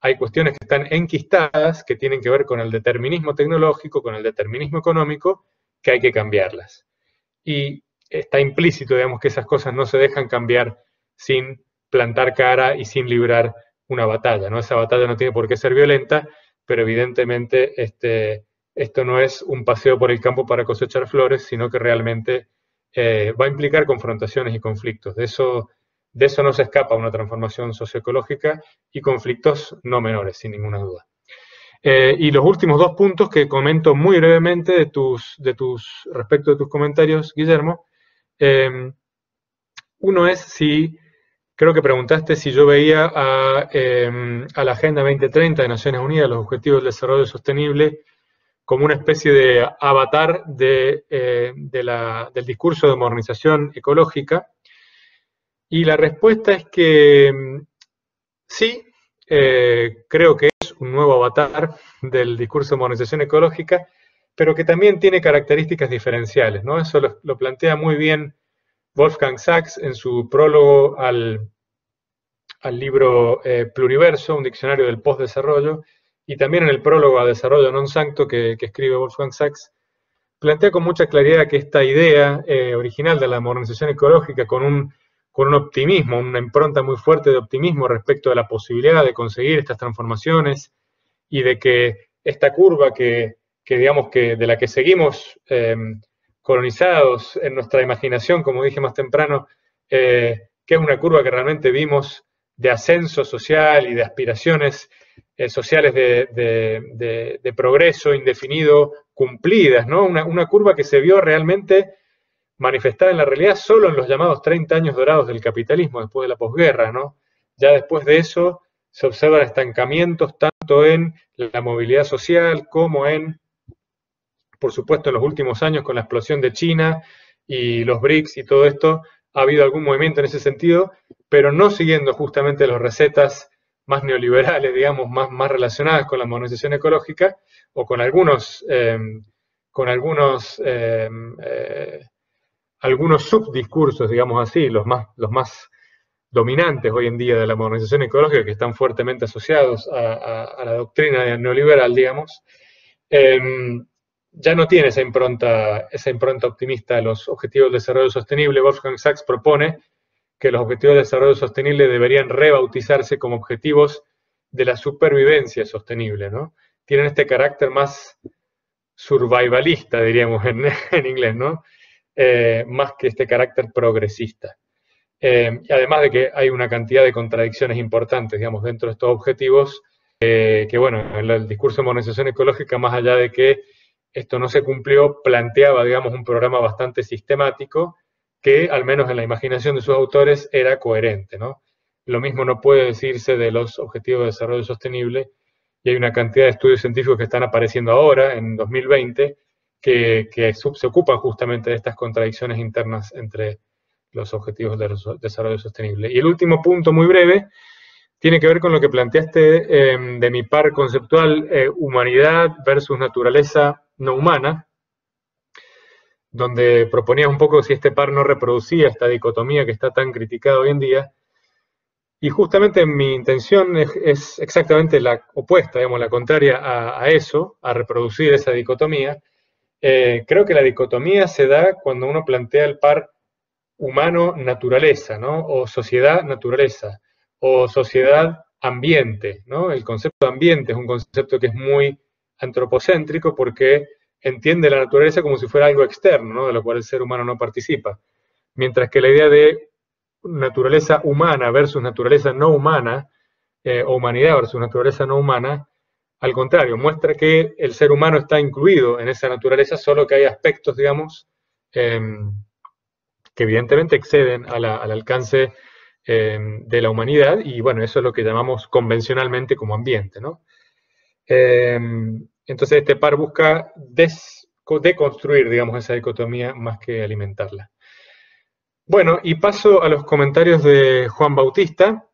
hay cuestiones que están enquistadas, que tienen que ver con el determinismo tecnológico, con el determinismo económico, que hay que cambiarlas. Y está implícito, digamos, que esas cosas no se dejan cambiar sin plantar cara y sin librar una batalla, ¿no? Esa batalla no tiene por qué ser violenta, pero evidentemente esto no es un paseo por el campo para cosechar flores, sino que realmente va a implicar confrontaciones y conflictos. De eso no se escapa una transformación socioecológica, y conflictos no menores, sin ninguna duda. Y los últimos dos puntos que comento muy brevemente respecto de tus comentarios, Guillermo. Uno es creo que preguntaste si yo veía a la Agenda 2030 de Naciones Unidas, los Objetivos del Desarrollo Sostenible, como una especie de avatar del discurso de modernización ecológica. Y la respuesta es que sí, creo que es un nuevo avatar del discurso de modernización ecológica, pero que también tiene características diferenciales, ¿no? Eso lo plantea muy bien Wolfgang Sachs en su prólogo al libro Pluriverso, un diccionario del postdesarrollo, y también en el prólogo a Desarrollo Non Sancto que escribe Wolfgang Sachs, plantea con mucha claridad que esta idea original de la modernización ecológica, con un optimismo, una impronta muy fuerte de optimismo respecto de la posibilidad de conseguir estas transformaciones, y de que esta curva digamos que de la que seguimos colonizados en nuestra imaginación, como dije más temprano, que es una curva que realmente vimos de ascenso social y de aspiraciones sociales de progreso indefinido cumplidas, ¿no? Una curva que se vio realmente manifestada en la realidad solo en los llamados 30 años dorados del capitalismo, después de la posguerra, ¿no? Ya después de eso se observan estancamientos tanto en la movilidad social como en, por supuesto, en los últimos años con la explosión de China y los BRICS y todo esto, ha habido algún movimiento en ese sentido, pero no siguiendo justamente las recetas más neoliberales, digamos, más relacionadas con la modernización ecológica, o con algunos subdiscursos, digamos así, los más dominantes hoy en día de la modernización ecológica, que están fuertemente asociados a la doctrina neoliberal, digamos, ya no tiene esa impronta optimista a los objetivos de desarrollo sostenible. Wolfgang Sachs propone que los objetivos de desarrollo sostenible deberían rebautizarse como objetivos de la supervivencia sostenible, ¿no? Tienen este carácter más survivalista, diríamos en inglés, ¿no? Más que este carácter progresista. Y además de que hay una cantidad de contradicciones importantes, digamos, dentro de estos objetivos, que bueno, en el discurso de modernización ecológica, más allá de que esto no se cumplió, planteaba, digamos, un programa bastante sistemático que, al menos en la imaginación de sus autores, era coherente, ¿no? Lo mismo no puede decirse de los objetivos de desarrollo sostenible, y hay una cantidad de estudios científicos que están apareciendo ahora, en 2020, que se ocupan justamente de estas contradicciones internas entre los objetivos de desarrollo sostenible. Y el último punto, muy breve, tiene que ver con lo que planteaste de mi par conceptual, humanidad versus naturaleza no humana, donde proponía un poco si este par no reproducía esta dicotomía que está tan criticada hoy en día. Y justamente mi intención es exactamente la opuesta, digamos, la contraria a eso, a reproducir esa dicotomía. Creo que la dicotomía se da cuando uno plantea el par humano-naturaleza, ¿no? O sociedad-naturaleza, o sociedad-ambiente, ¿no? El concepto de ambiente es un concepto que es muy antropocéntrico porque entiende la naturaleza como si fuera algo externo, ¿no? De lo cual el ser humano no participa. Mientras que la idea de naturaleza humana versus naturaleza no humana, o humanidad versus naturaleza no humana, al contrario, muestra que el ser humano está incluido en esa naturaleza, solo que hay aspectos, digamos, que evidentemente exceden al alcance de la humanidad, y bueno, eso es lo que llamamos convencionalmente como ambiente, ¿no? Entonces este par busca deconstruir, digamos, esa dicotomía más que alimentarla. Bueno, y paso a los comentarios de Juan Bautista,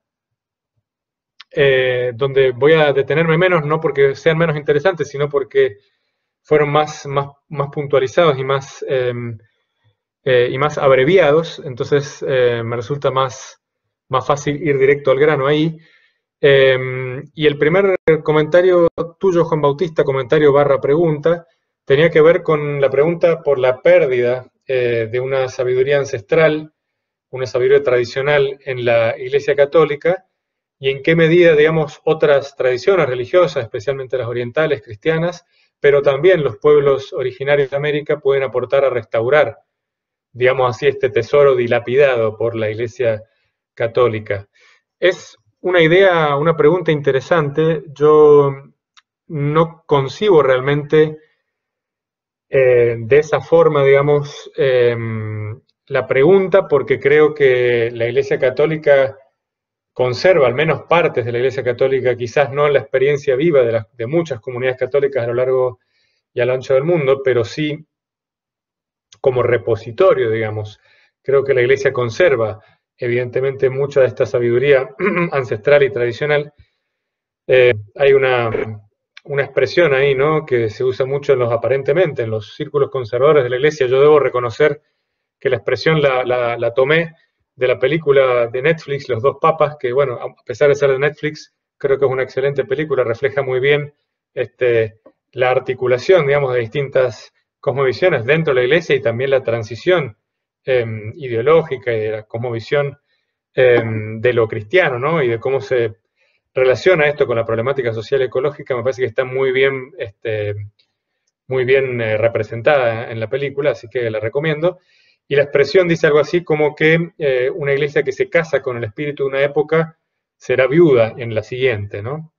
donde voy a detenerme menos, no porque sean menos interesantes, sino porque fueron más puntualizados y más abreviados, entonces me resulta más fácil ir directo al grano ahí. Y el primer comentario tuyo, Juan Bautista, comentario / pregunta, tenía que ver con la pregunta por la pérdida de una sabiduría ancestral, una sabiduría tradicional en la Iglesia Católica, y en qué medida, digamos, otras tradiciones religiosas, especialmente las orientales, cristianas, pero también los pueblos originarios de América pueden aportar a restaurar, digamos así, este tesoro dilapidado por la Iglesia Católica. Es una idea, una pregunta interesante. Yo no concibo realmente de esa forma, digamos, la pregunta, porque creo que la Iglesia Católica conserva, al menos partes de la Iglesia Católica, quizás no la experiencia viva de muchas comunidades católicas a lo largo y a lo ancho del mundo, pero sí como repositorio, digamos. Creo que la Iglesia conserva, evidentemente, mucha de esta sabiduría ancestral y tradicional. Hay una expresión ahí, ¿no?, que se usa mucho aparentemente en los círculos conservadores de la Iglesia. Yo debo reconocer que la expresión la tomé de la película de Netflix, Los dos papas, que, bueno, a pesar de ser de Netflix, creo que es una excelente película, refleja muy bien la articulación, digamos, de distintas cosmovisiones dentro de la Iglesia, y también la transición ideológica y de la cosmovisión de lo cristiano, ¿no? Y de cómo se relaciona esto con la problemática social y ecológica. Me parece que está muy bien representada en la película, así que la recomiendo. Y la expresión dice algo así como que una iglesia que se casa con el espíritu de una época será viuda en la siguiente, ¿no?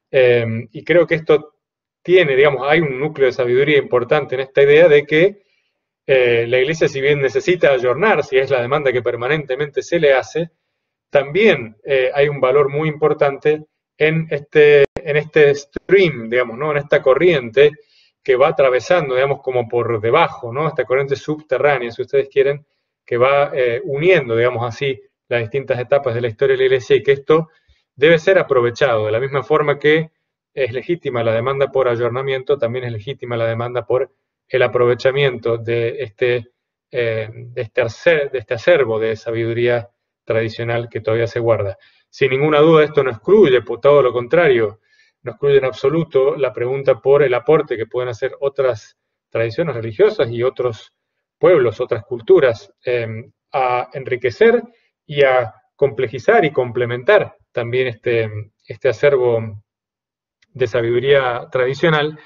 Y creo que esto tiene, digamos, hay un núcleo de sabiduría importante en esta idea de que la Iglesia, si bien necesita ayornar, si es la demanda que permanentemente se le hace, también hay un valor muy importante en este stream, digamos, ¿no? En esta corriente que va atravesando, digamos, como por debajo, ¿no? Esta corriente subterránea, si ustedes quieren, que va uniendo, digamos así, las distintas etapas de la historia de la Iglesia, y que esto debe ser aprovechado. De la misma forma que es legítima la demanda por ayornamiento, también es legítima la demanda por el aprovechamiento de este acervo de sabiduría tradicional que todavía se guarda. Sin ninguna duda esto no excluye, por todo lo contrario, no excluye en absoluto la pregunta por el aporte que pueden hacer otras tradiciones religiosas y otros pueblos, otras culturas, a enriquecer y a complejizar y complementar también este acervo de sabiduría tradicional.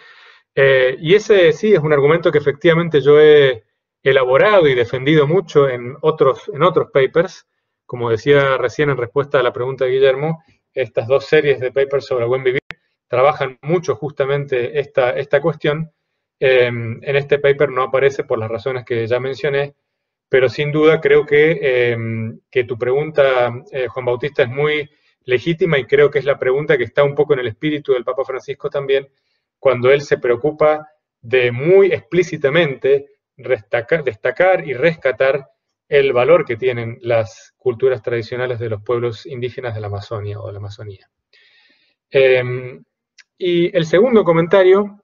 Y ese sí es un argumento que efectivamente yo he elaborado y defendido mucho en otros papers. Como decía recién en respuesta a la pregunta de Guillermo, estas dos series de papers sobre buen vivir trabajan mucho justamente esta cuestión. En este paper no aparece por las razones que ya mencioné, pero sin duda creo que tu pregunta, Juan Bautista, es muy legítima, y creo que es la pregunta que está un poco en el espíritu del Papa Francisco también, cuando él se preocupa de muy explícitamente destacar y rescatar el valor que tienen las culturas tradicionales de los pueblos indígenas de la Amazonia o de la Amazonía. Y el segundo comentario,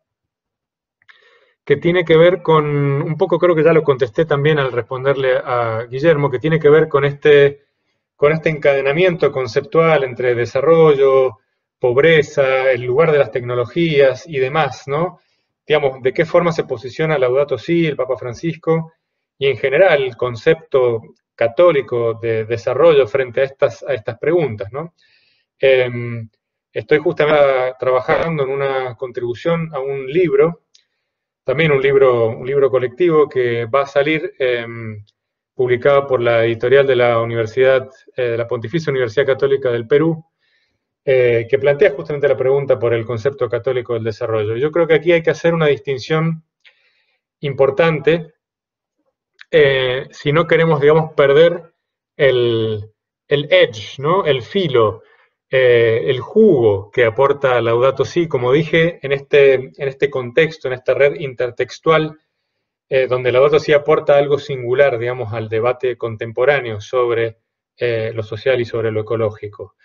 que tiene que ver con, un poco creo que ya lo contesté también al responderle a Guillermo, que tiene que ver con este encadenamiento conceptual entre desarrollo, pobreza, el lugar de las tecnologías y demás, ¿no? Digamos, de qué forma se posiciona Laudato Si, el Papa Francisco, y en general el concepto católico de desarrollo frente a estas preguntas, ¿no? Estoy justamente trabajando en una contribución a un libro, también un libro colectivo que va a salir publicado por la editorial de la la Pontificia Universidad Católica del Perú, que plantea justamente la pregunta por el concepto católico del desarrollo. Yo creo que aquí hay que hacer una distinción importante si no queremos, digamos, perder el edge, ¿no? El filo, el jugo que aporta Laudato Si, como dije, en este contexto, en esta red intertextual, donde Laudato Si aporta algo singular, digamos, al debate contemporáneo sobre lo social y sobre lo ecológico.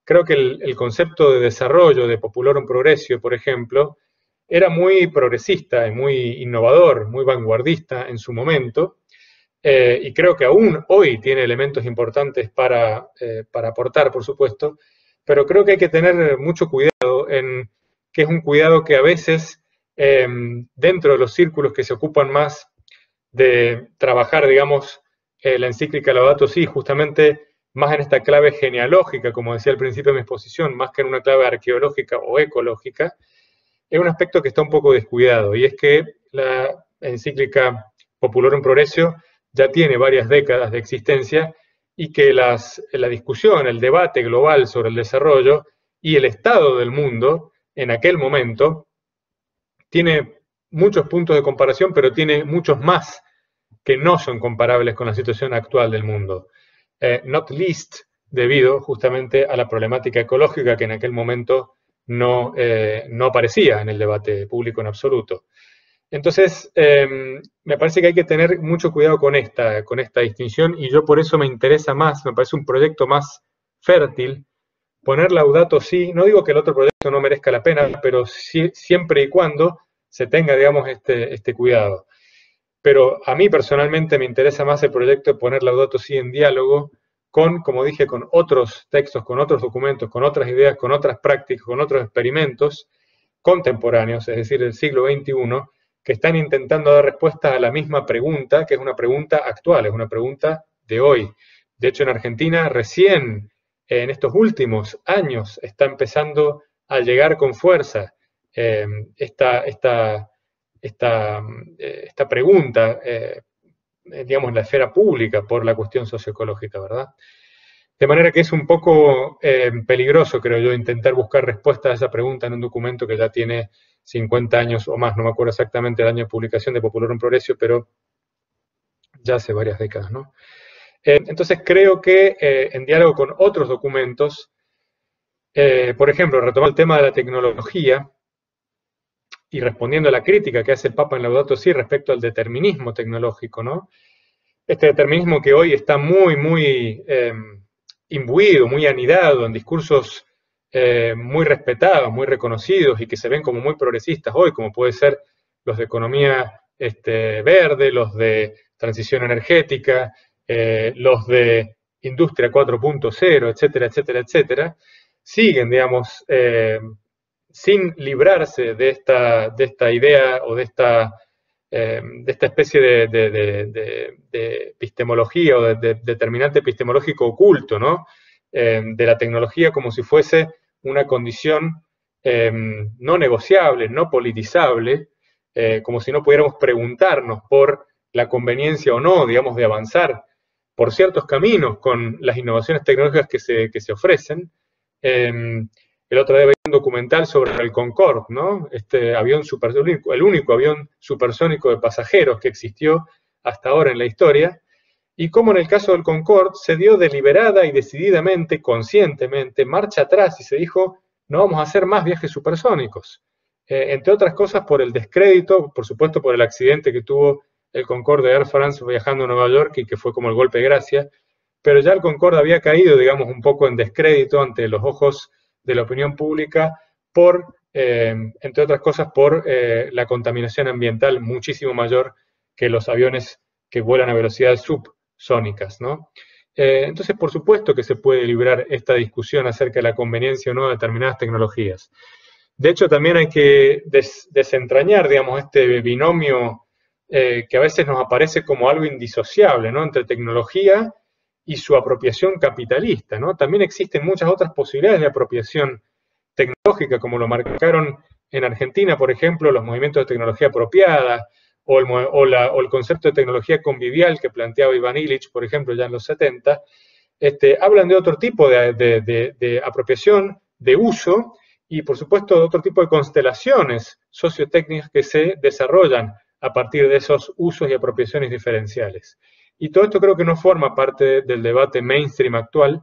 Creo que el concepto de desarrollo de Populorum Progressio, por ejemplo, era muy progresista y muy innovador, muy vanguardista en su momento, y creo que aún hoy tiene elementos importantes para aportar, por supuesto, pero creo que hay que tener mucho cuidado, que es un cuidado que a veces, dentro de los círculos que se ocupan más de trabajar, digamos, la encíclica Laudato Si, justamente más en esta clave genealógica, como decía al principio de mi exposición, más que en una clave arqueológica o ecológica, es un aspecto que está un poco descuidado, y es que la encíclica Populorum Progressio ya tiene varias décadas de existencia, y que la discusión, el debate global sobre el desarrollo y el estado del mundo en aquel momento tiene muchos puntos de comparación, pero tiene muchos más que no son comparables con la situación actual del mundo. Not least debido justamente a la problemática ecológica que en aquel momento no aparecía en el debate público en absoluto. Entonces, me parece que hay que tener mucho cuidado con esta distinción, y yo por eso me interesa más, me parece un proyecto más fértil, poner Laudato Si. No digo que el otro proyecto no merezca la pena, pero siempre y cuando se tenga, digamos, este cuidado. Pero a mí personalmente me interesa más el proyecto de poner Laudato Si en diálogo con, como dije, con otros textos, con otros documentos, con otras ideas, con otras prácticas, con otros experimentos contemporáneos, es decir, del siglo XXI, que están intentando dar respuesta a la misma pregunta, que es una pregunta actual, es una pregunta de hoy. De hecho, en Argentina recién en estos últimos años está empezando a llegar con fuerza esta pregunta, digamos, en la esfera pública por la cuestión socioecológica, ¿verdad? De manera que es un poco peligroso, creo yo, intentar buscar respuestas a esa pregunta en un documento que ya tiene 50 años o más, no me acuerdo exactamente el año de publicación de Populorum Progressio, pero ya hace varias décadas, ¿no? Entonces creo que en diálogo con otros documentos, por ejemplo, retomando el tema de la tecnología y respondiendo a la crítica que hace el Papa en Laudato Si respecto al determinismo tecnológico, ¿no? Este determinismo que hoy está muy imbuido, muy anidado en discursos muy respetados, muy reconocidos y que se ven como muy progresistas hoy, como puede ser los de economía verde, los de transición energética, los de industria 4.0, etcétera, etcétera, etcétera, siguen, digamos, sin librarse de esta idea o de esta especie de epistemología o de determinante epistemológico oculto, ¿no? De la tecnología como si fuese una condición no negociable, no politizable, como si no pudiéramos preguntarnos por la conveniencia o no, digamos, de avanzar por ciertos caminos con las innovaciones tecnológicas que se ofrecen. El otro día veía un documental sobre el Concorde, ¿no? Este avión supersónico, el único avión supersónico de pasajeros que existió hasta ahora en la historia, y cómo en el caso del Concorde se dio deliberada y decididamente, conscientemente, marcha atrás y se dijo, no vamos a hacer más viajes supersónicos. Entre otras cosas por el descrédito, por supuesto por el accidente que tuvo el Concorde de Air France viajando a Nueva York y que fue como el golpe de gracia, pero ya el Concorde había caído, digamos, un poco en descrédito ante los ojos de la opinión pública por, entre otras cosas, por la contaminación ambiental muchísimo mayor que los aviones que vuelan a velocidades subsónicas, ¿no? Entonces, por supuesto que se puede librar esta discusión acerca de la conveniencia o no de determinadas tecnologías. De hecho, también hay que desentrañar, digamos, este binomio que a veces nos aparece como algo indisociable, ¿no? Entre tecnología y su apropiación capitalista, ¿no? También existen muchas otras posibilidades de apropiación tecnológica, como lo marcaron en Argentina, por ejemplo, los movimientos de tecnología apropiada, o el concepto de tecnología convivial que planteaba Ivan Illich, por ejemplo, ya en los 70, hablan de otro tipo de apropiación, de uso, y por supuesto de otro tipo de constelaciones sociotécnicas que se desarrollan a partir de esos usos y apropiaciones diferenciales. Y todo esto creo que no forma parte del debate mainstream actual.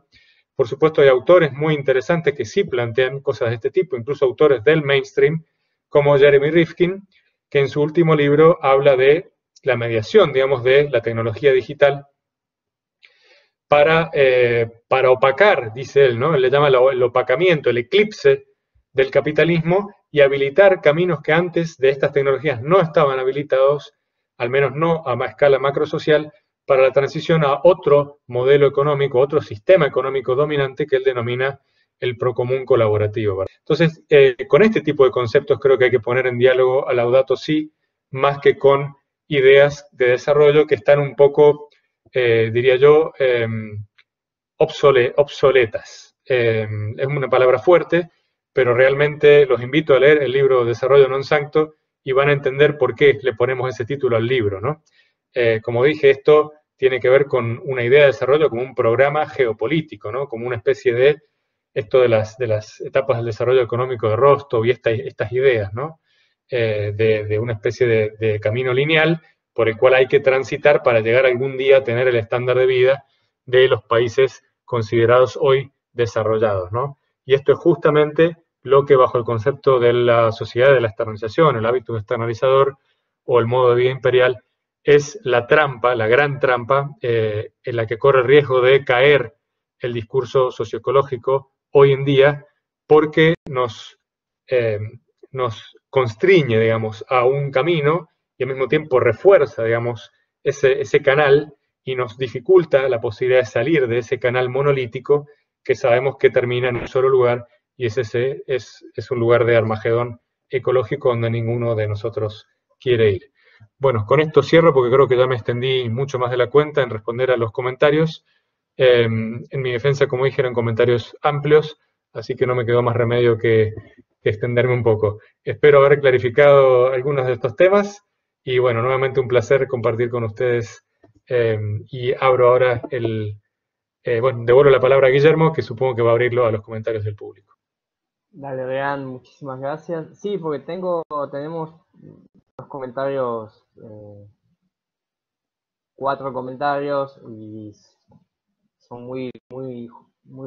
Por supuesto hay autores muy interesantes que sí plantean cosas de este tipo, incluso autores del mainstream, como Jeremy Rifkin, que en su último libro habla de la mediación, digamos, de la tecnología digital para opacar, dice él, ¿no? Él le llama el opacamiento, el eclipse del capitalismo y habilitar caminos que antes de estas tecnologías no estaban habilitados, al menos no a escala macrosocial, para la transición a otro modelo económico, otro sistema económico dominante que él denomina el procomún colaborativo. Entonces, con este tipo de conceptos creo que hay que poner en diálogo a Laudato Si, más que con ideas de desarrollo que están un poco, diría yo, obsoletas. Es una palabra fuerte, pero realmente los invito a leer el libro Desarrollo Non Sancto y van a entender por qué le ponemos ese título al libro, ¿no? Como dije, esto tiene que ver con una idea de desarrollo como un programa geopolítico, ¿no? Como una especie de esto de las etapas del desarrollo económico de Rostov y estas ideas, ¿no? De una especie de camino lineal por el cual hay que transitar para llegar algún día a tener el estándar de vida de los países considerados hoy desarrollados, ¿no? Y esto es justamente lo que bajo el concepto de la sociedad de la externalización, el hábito externalizador o el modo de vida imperial, es la trampa, la gran trampa, en la que corre el riesgo de caer el discurso socioecológico hoy en día, porque nos constriñe, digamos, a un camino y al mismo tiempo refuerza, digamos, ese canal y nos dificulta la posibilidad de salir de ese canal monolítico que sabemos que termina en un solo lugar y ese es un lugar de Armagedón ecológico donde ninguno de nosotros quiere ir. Bueno, con esto cierro porque creo que ya me extendí mucho más de la cuenta en responder a los comentarios. En mi defensa, como dije, eran comentarios amplios, así que no me quedó más remedio que extenderme un poco. Espero haber clarificado algunos de estos temas y bueno, nuevamente un placer compartir con ustedes y abro ahora bueno, devuelvo la palabra a Guillermo, que supongo que va a abrirlo a los comentarios del público. Dale, Adrián, muchísimas gracias. Sí, porque tenemos los comentarios 4 comentarios y son muy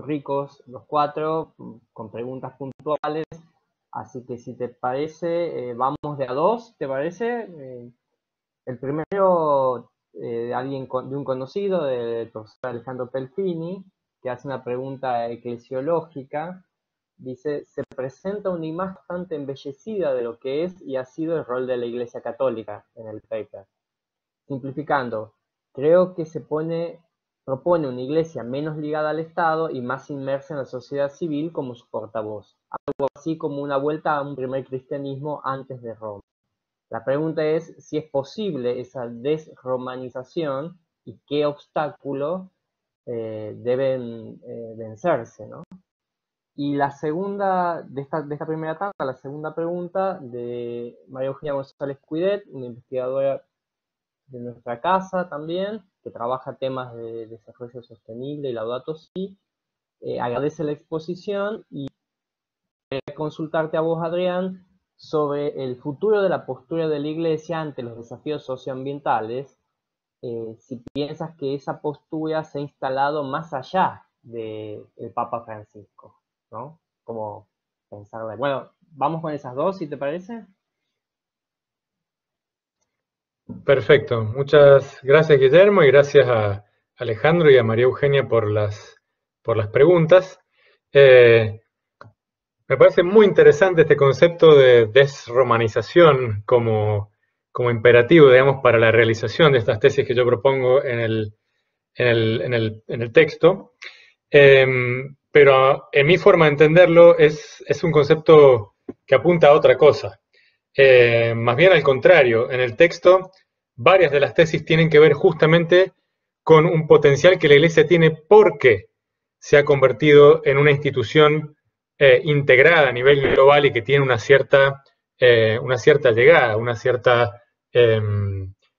ricos los 4, con preguntas puntuales. Así que si te parece, vamos de a 2, ¿te parece? El primero, de un conocido, del profesor Alejandro Pelfini, que hace una pregunta eclesiológica. Dice: se presenta una imagen bastante embellecida de lo que es y ha sido el rol de la Iglesia Católica en el paper. Simplificando, creo que propone una iglesia menos ligada al Estado y más inmersa en la sociedad civil como su portavoz, algo así como una vuelta a un primer cristianismo antes de Roma. La pregunta es si es posible esa desromanización y qué obstáculos deben vencerse, ¿no? Y la segunda, de esta primera etapa, la segunda pregunta de María Eugenia González Cuidet, una investigadora de nuestra casa también, que trabaja temas de desarrollo sostenible y Laudato Si. Agradece la exposición y quería consultarte a vos, Adrián, sobre el futuro de la postura de la Iglesia ante los desafíos socioambientales, si piensas que esa postura se ha instalado más allá del Papa Francisco, ¿no? Como pensarla. Bueno, vamos con esas dos, si te parece. Perfecto. Muchas gracias, Guillermo, y gracias a Alejandro y a María Eugenia por las preguntas. Me parece muy interesante este concepto de desromanización como imperativo, digamos, para la realización de estas tesis que yo propongo en el texto. Pero en mi forma de entenderlo es un concepto que apunta a otra cosa. Más bien al contrario, en el texto varias de las tesis tienen que ver justamente con un potencial que la Iglesia tiene porque se ha convertido en una institución integrada a nivel global y que tiene una cierta llegada, una cierta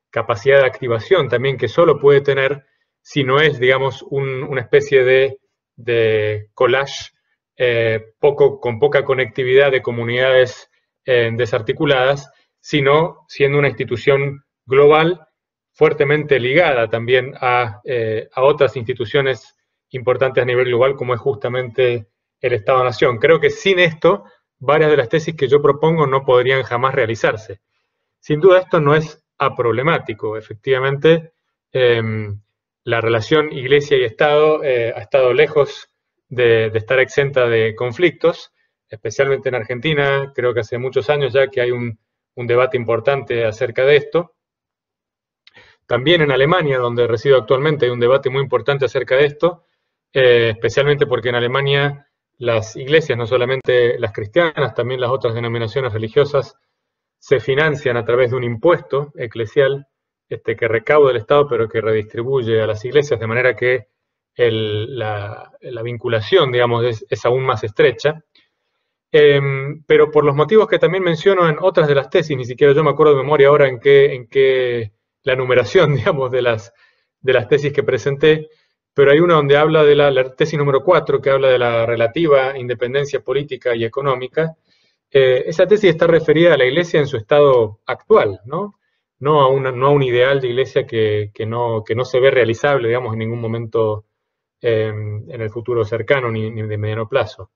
capacidad de activación también que solo puede tener si no es, digamos, una especie de collage con poca conectividad de comunidades desarticuladas, sino siendo una institución global fuertemente ligada también a otras instituciones importantes a nivel global, como es justamente el Estado-Nación. Creo que sin esto, varias de las tesis que yo propongo no podrían jamás realizarse. Sin duda esto no es aproblemático. Efectivamente, la relación Iglesia y Estado ha estado lejos de estar exenta de conflictos, especialmente en Argentina. Creo que hace muchos años ya que hay un debate importante acerca de esto. También en Alemania, donde resido actualmente, hay un debate muy importante acerca de esto, especialmente porque en Alemania las iglesias, no solamente las cristianas, también las otras denominaciones religiosas, se financian a través de un impuesto eclesial que recauda el Estado, pero que redistribuye a las iglesias, de manera que la vinculación, digamos, es aún más estrecha. Pero por los motivos que también menciono en otras de las tesis, ni siquiera yo me acuerdo de memoria ahora en qué la numeración, digamos, de las tesis que presenté, pero hay una donde habla de la tesis número 4, que habla de la relativa independencia política y económica. Esa tesis está referida a la Iglesia en su estado actual, ¿no? No a un ideal de Iglesia que no se ve realizable, digamos, en ningún momento en el futuro cercano ni de mediano plazo.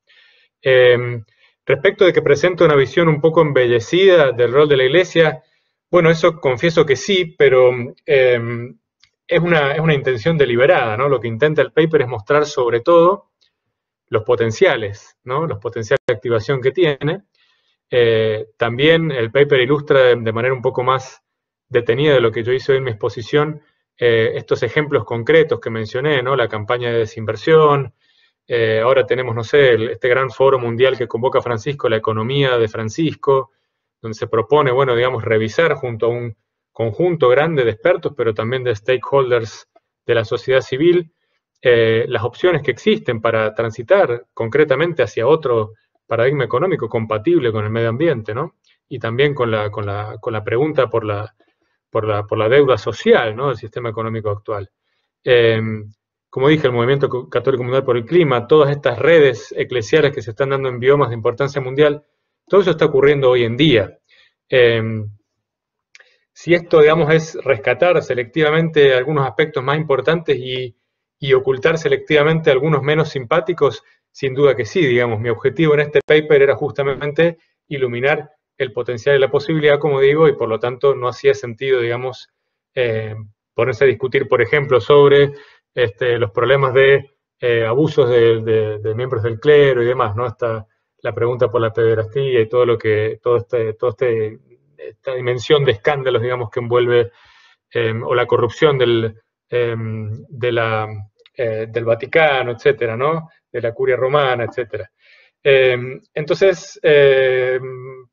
Respecto de que presenta una visión un poco embellecida del rol de la Iglesia, bueno, eso confieso que sí, pero es una intención deliberada, ¿no? Lo que intenta el paper es mostrar sobre todo los potenciales, ¿no? Los potenciales de activación que tiene. También el paper ilustra de manera un poco más detenida de lo que yo hice hoy en mi exposición, estos ejemplos concretos que mencioné, ¿no? La campaña de desinversión. Ahora tenemos, no sé, este gran foro mundial que convoca Francisco, la economía de Francisco, donde se propone, bueno, digamos, revisar junto a un conjunto grande de expertos, pero también de stakeholders de la sociedad civil, las opciones que existen para transitar concretamente hacia otro paradigma económico compatible con el medio ambiente, ¿no? Y también con la pregunta por la deuda social, ¿no? Del sistema económico actual. Como dije, el Movimiento Católico Mundial por el Clima, todas estas redes eclesiales que se están dando en biomas de importancia mundial, todo eso está ocurriendo hoy en día. Si esto, digamos, es rescatar selectivamente algunos aspectos más importantes y ocultar selectivamente algunos menos simpáticos, sin duda que sí, digamos. Mi objetivo en este paper era justamente iluminar el potencial y la posibilidad, como digo, y por lo tanto no hacía sentido, digamos, ponerse a discutir, por ejemplo, sobre los problemas de abusos de miembros del clero y demás, ¿no? La pregunta por la pederastía y todo esta dimensión de escándalos, digamos, que envuelve, o la corrupción del Vaticano, etcétera, ¿no? De la curia romana, etcétera. Entonces,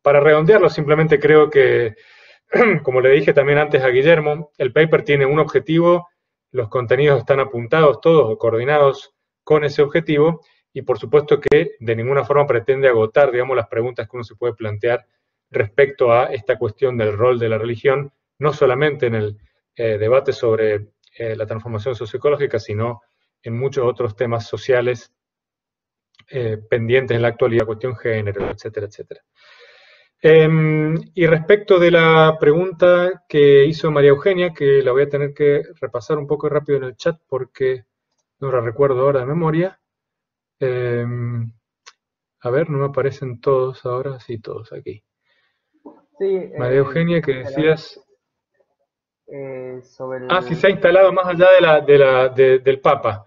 para redondearlo, simplemente creo que, como le dije también antes a Guillermo, el paper tiene un objetivo, los contenidos están apuntados todos o coordinados con ese objetivo, y por supuesto que de ninguna forma pretende agotar, digamos, las preguntas que uno se puede plantear respecto a esta cuestión del rol de la religión, no solamente en el debate sobre la transformación socioecológica, sino en muchos otros temas sociales pendientes en la actualidad, cuestión género, etcétera, etcétera. Y respecto de la pregunta que hizo María Eugenia, que la voy a tener que repasar un poco rápido en el chat porque no la recuerdo ahora de memoria. A ver, no me aparecen todos ahora, sí, todos aquí. Sí, María Eugenia, que decías... sobre Ah, si se ha instalado más allá del Papa.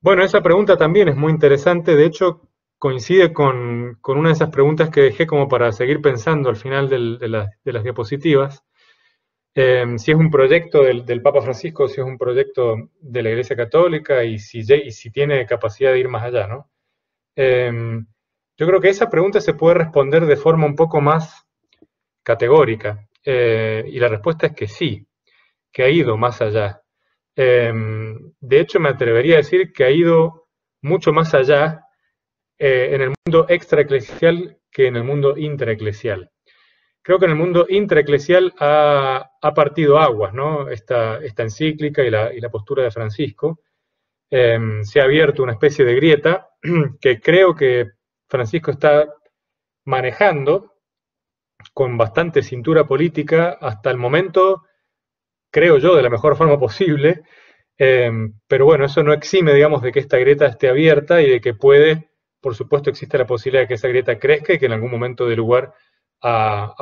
Bueno, esa pregunta también es muy interesante. De hecho, coincide con una de esas preguntas que dejé como para seguir pensando al final de las diapositivas. Si es un proyecto del Papa Francisco, si es un proyecto de la Iglesia Católica y si tiene capacidad de ir más allá, ¿no? Yo creo que esa pregunta se puede responder de forma un poco más categórica. Y la respuesta es que sí, que ha ido más allá. De hecho, me atrevería a decir que ha ido mucho más allá en el mundo extraeclesial que en el mundo intraeclesial. Creo que en el mundo intraeclesial ha partido aguas, ¿no? Esta encíclica y la postura de Francisco. Se ha abierto una especie de grieta que creo que Francisco está manejando con bastante cintura política hasta el momento, creo yo, de la mejor forma posible, pero bueno, eso no exime, digamos, de que esta grieta esté abierta y de que por supuesto, existe la posibilidad de que esa grieta crezca y que en algún momento dé lugar a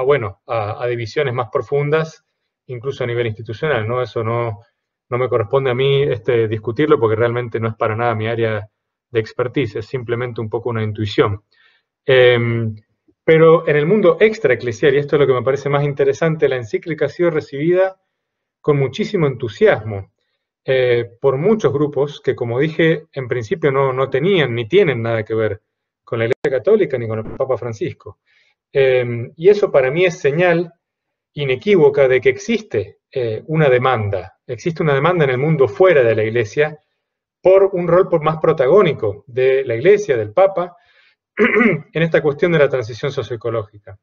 divisiones más profundas, incluso a nivel institucional, ¿no? Eso no me corresponde a mí discutirlo porque realmente no es para nada mi área de expertise, es simplemente un poco una intuición. Pero en el mundo extraeclesial, y esto es lo que me parece más interesante, la encíclica ha sido recibida con muchísimo entusiasmo por muchos grupos que, como dije, en principio no tenían ni tienen nada que ver con la Iglesia Católica ni con el Papa Francisco. Y eso para mí es señal inequívoca de que existe una demanda en el mundo fuera de la Iglesia por un rol más protagónico de la Iglesia, del Papa, en esta cuestión de la transición socioecológica.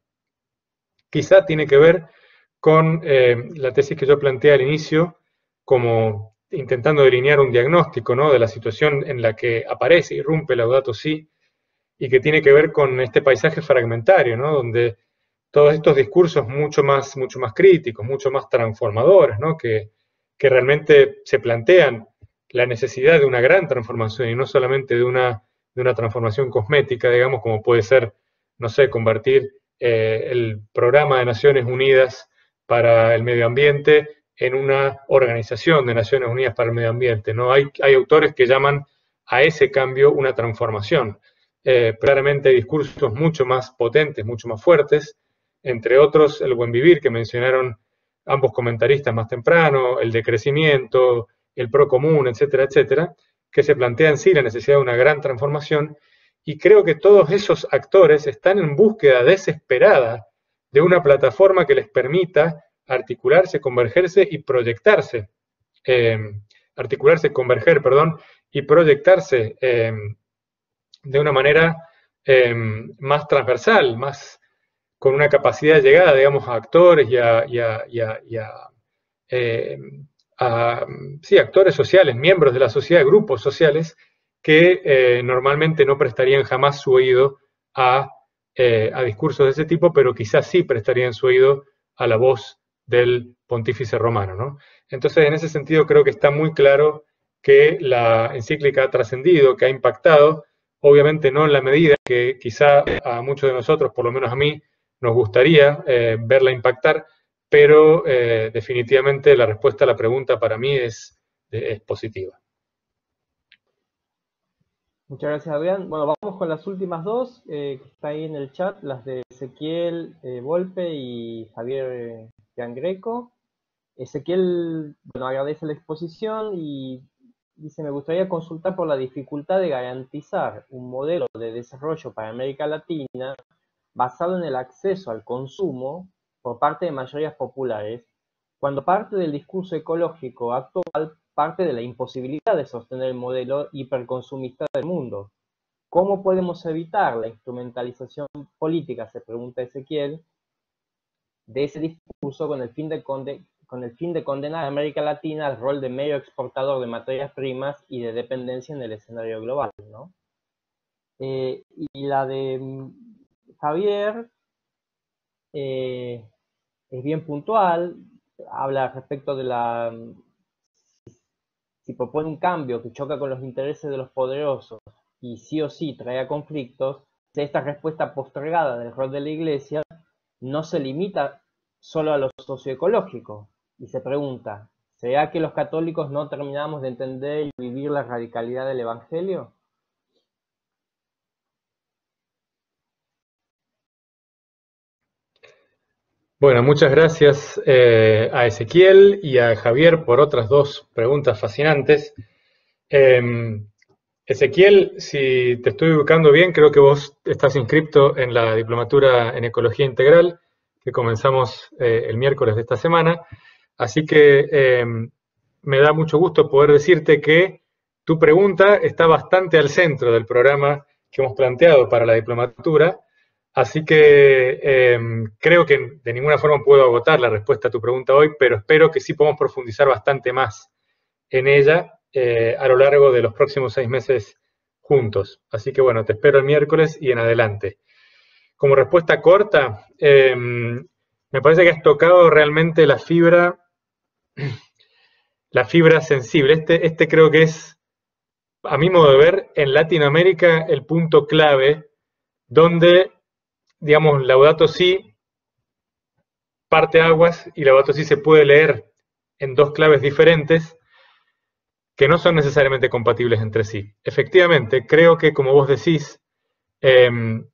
Quizá tiene que ver con la tesis que yo planteé al inicio, como intentando delinear un diagnóstico, ¿no?, de la situación en la que aparece, irrumpe Laudato Si, y que tiene que ver con este paisaje fragmentario, ¿no?, donde todos estos discursos mucho más críticos, mucho más transformadores, ¿no?, que realmente se plantean la necesidad de una gran transformación y no solamente de una transformación cosmética, digamos, como puede ser, no sé, convertir el Programa de Naciones Unidas para el Medio Ambiente en una organización de Naciones Unidas para el Medio Ambiente, ¿no? Hay autores que llaman a ese cambio una transformación. Claramente hay discursos mucho más potentes, mucho más fuertes, entre otros el buen vivir que mencionaron ambos comentaristas más temprano, el de crecimiento, el pro común, etcétera, etcétera, que se plantea en sí la necesidad de una gran transformación, y creo que todos esos actores están en búsqueda desesperada de una plataforma que les permita articularse, convergerse y proyectarse, y proyectarse de una manera más transversal, más con una capacidad de llegada, digamos, a actores y actores sociales, miembros de la sociedad, grupos sociales, que normalmente no prestarían jamás su oído a discursos de ese tipo, pero quizás sí prestarían su oído a la voz del pontífice romano, ¿no? Entonces, en ese sentido, creo que está muy claro que la encíclica ha trascendido, que ha impactado, obviamente no en la medida que quizá a muchos de nosotros, por lo menos a mí, nos gustaría verla impactar, pero definitivamente la respuesta a la pregunta para mí es positiva. Muchas gracias, Adrián. Bueno, vamos con las últimas dos que está ahí en el chat, las de Ezequiel Volpe y Javier Giangreco. Ezequiel, bueno, agradece la exposición y dice: me gustaría consultar por la dificultad de garantizar un modelo de desarrollo para América Latina basado en el acceso al consumo por parte de mayorías populares, cuando parte del discurso ecológico actual parte de la imposibilidad de sostener el modelo hiperconsumista del mundo. ¿Cómo podemos evitar la instrumentalización política, se pregunta Ezequiel, de ese discurso con el fin de condenar a América Latina al rol de medio exportador de materias primas y de dependencia en el escenario global, ¿no? Y la de Javier es bien puntual, habla respecto de si propone un cambio que choca con los intereses de los poderosos y sí o sí trae conflictos, esta respuesta postergada del rol de la Iglesia no se limita solo a lo socioecológico, y se pregunta: ¿será que los católicos no terminamos de entender y vivir la radicalidad del Evangelio? Bueno, muchas gracias a Ezequiel y a Javier por otras dos preguntas fascinantes. Ezequiel, si te estoy ubicando bien, creo que vos estás inscripto en la Diplomatura en Ecología Integral, que comenzamos el miércoles de esta semana. Así que me da mucho gusto poder decirte que tu pregunta está bastante al centro del programa que hemos planteado para la diplomatura. Así que creo que de ninguna forma puedo agotar la respuesta a tu pregunta hoy, pero espero que sí podamos profundizar bastante más en ella a lo largo de los próximos 6 meses juntos. Así que bueno, te espero el miércoles y en adelante. Como respuesta corta, me parece que has tocado realmente la fibra sensible. Este creo que es, a mi modo de ver, en Latinoamérica el punto clave donde, digamos, Laudato Si parte aguas y Laudato Si se puede leer en dos claves diferentes que no son necesariamente compatibles entre sí. Efectivamente, creo que, como vos decís, la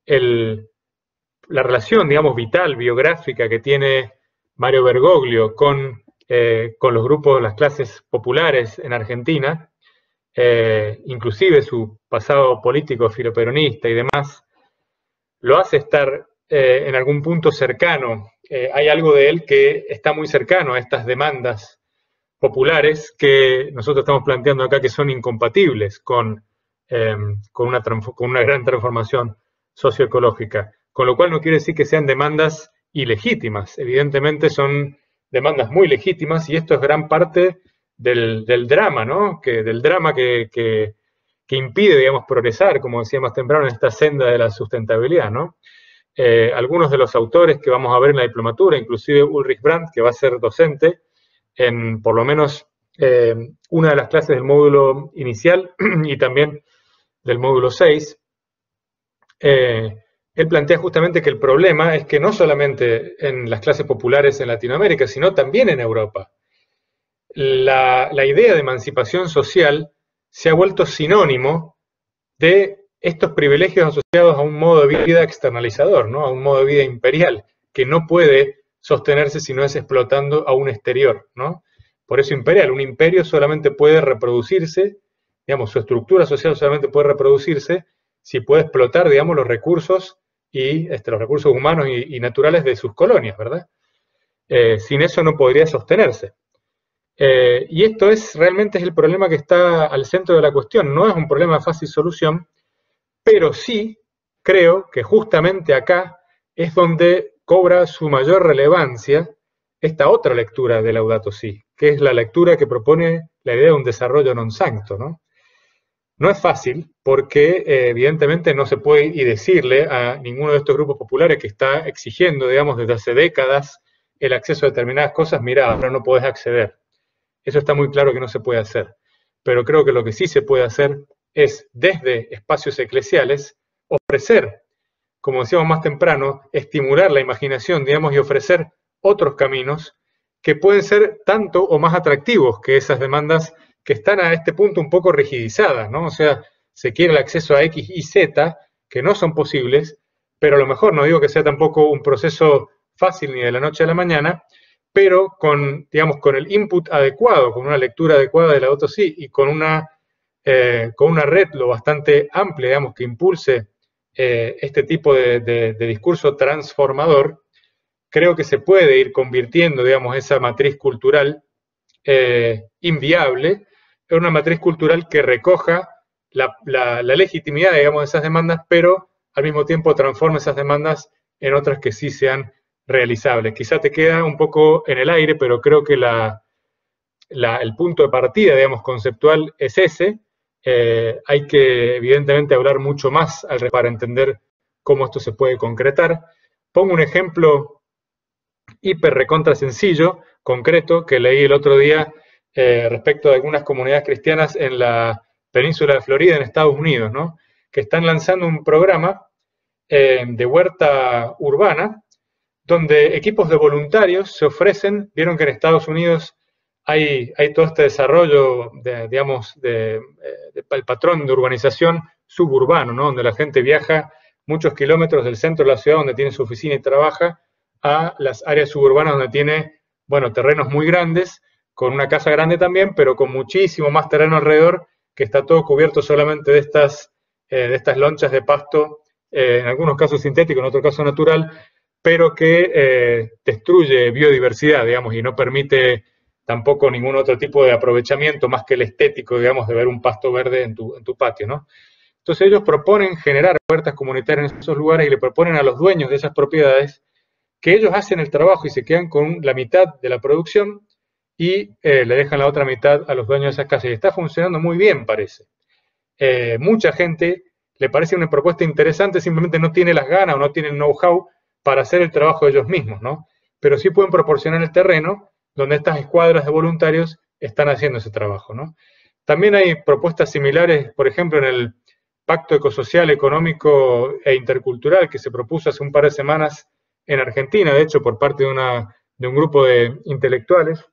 relación, digamos, vital, biográfica que tiene Mario Bergoglio con los grupos, las clases populares en Argentina, inclusive su pasado político filoperonista y demás, lo hace estar en algún punto cercano. Hay algo de él que está muy cercano a estas demandas populares que nosotros estamos planteando acá, que son incompatibles con una gran transformación socioecológica. Con lo cual no quiere decir que sean demandas ilegítimas. Evidentemente son demandas muy legítimas y esto es gran parte del drama, ¿no? Del drama que impide, digamos, progresar, como decía más temprano, en esta senda de la sustentabilidad, ¿no? Algunos de los autores que vamos a ver en la diplomatura, inclusive Ulrich Brandt, que va a ser docente en por lo menos una de las clases del módulo inicial y también del módulo 6, él plantea justamente que el problema es que no solamente en las clases populares en Latinoamérica, sino también en Europa, la idea de emancipación social se ha vuelto sinónimo de estos privilegios asociados a un modo de vida externalizador, ¿no? A un modo de vida imperial, que no puede sostenerse si no es explotando a un exterior, ¿no? Por eso imperial, un imperio solamente puede reproducirse, digamos, su estructura social solamente puede reproducirse si puede explotar, digamos, los recursos y los recursos humanos y naturales de sus colonias, ¿verdad? Sin eso no podría sostenerse. Y esto realmente es el problema que está al centro de la cuestión. No es un problema de fácil solución, pero sí creo que justamente acá es donde cobra su mayor relevancia esta otra lectura de Laudato Si, que es la lectura que propone la idea de un desarrollo non sancto, ¿no? No es fácil porque evidentemente no se puede decirle a ninguno de estos grupos populares que está exigiendo, digamos, desde hace décadas el acceso a determinadas cosas, mirá, ahora no podés acceder. Eso está muy claro que no se puede hacer. Pero creo que lo que sí se puede hacer es, desde espacios eclesiales, ofrecer, como decíamos más temprano, estimular la imaginación, digamos, y ofrecer otros caminos que pueden ser tanto o más atractivos que esas demandas que están a este punto un poco rigidizadas, ¿no? O sea, se quiere el acceso a X y Z, que no son posibles, pero a lo mejor no digo que sea tampoco un proceso fácil ni de la noche a la mañana, pero con, digamos, con el input adecuado, con una lectura adecuada de Laudato Si y con una red lo bastante amplia, digamos, que impulse este tipo de discurso transformador, creo que se puede ir convirtiendo, digamos, esa matriz cultural inviable en una matriz cultural que recoja la legitimidad, digamos, de esas demandas, pero al mismo tiempo transforme esas demandas en otras que sí sean realizables. Quizá te queda un poco en el aire, pero creo que el punto de partida, digamos, conceptual es ese. Hay que, evidentemente, hablar mucho más para entender cómo esto se puede concretar. Pongo un ejemplo hiper recontra sencillo, concreto, que leí el otro día respecto de algunas comunidades cristianas en la península de Florida, en Estados Unidos, ¿no? Que están lanzando un programa de huerta urbana, donde equipos de voluntarios se ofrecen. Vieron que en Estados Unidos hay todo este desarrollo, el patrón de urbanización suburbano, ¿no? Donde la gente viaja muchos kilómetros del centro de la ciudad, donde tiene su oficina y trabaja, a las áreas suburbanas donde tiene, bueno, terrenos muy grandes, con una casa grande también, pero con muchísimo más terreno alrededor, que está todo cubierto solamente de estas lonchas de pasto, en algunos casos sintético, en otros casos natural, pero que destruye biodiversidad, digamos, y no permite tampoco ningún otro tipo de aprovechamiento más que el estético, digamos, de ver un pasto verde en tu patio, ¿no? Entonces ellos proponen generar huertas comunitarias en esos lugares y le proponen a los dueños de esas propiedades que ellos hacen el trabajo y se quedan con la mitad de la producción y le dejan la otra mitad a los dueños de esas casas. Y está funcionando muy bien, parece. Mucha gente le parece una propuesta interesante, simplemente no tiene las ganas o no tiene el know-how para hacer el trabajo ellos mismos, ¿no? Pero sí pueden proporcionar el terreno donde estas escuadras de voluntarios están haciendo ese trabajo, ¿no? También hay propuestas similares, por ejemplo, en el Pacto Ecosocial, Económico e Intercultural que se propuso hace un par de semanas en Argentina, de hecho, por parte de un grupo de intelectuales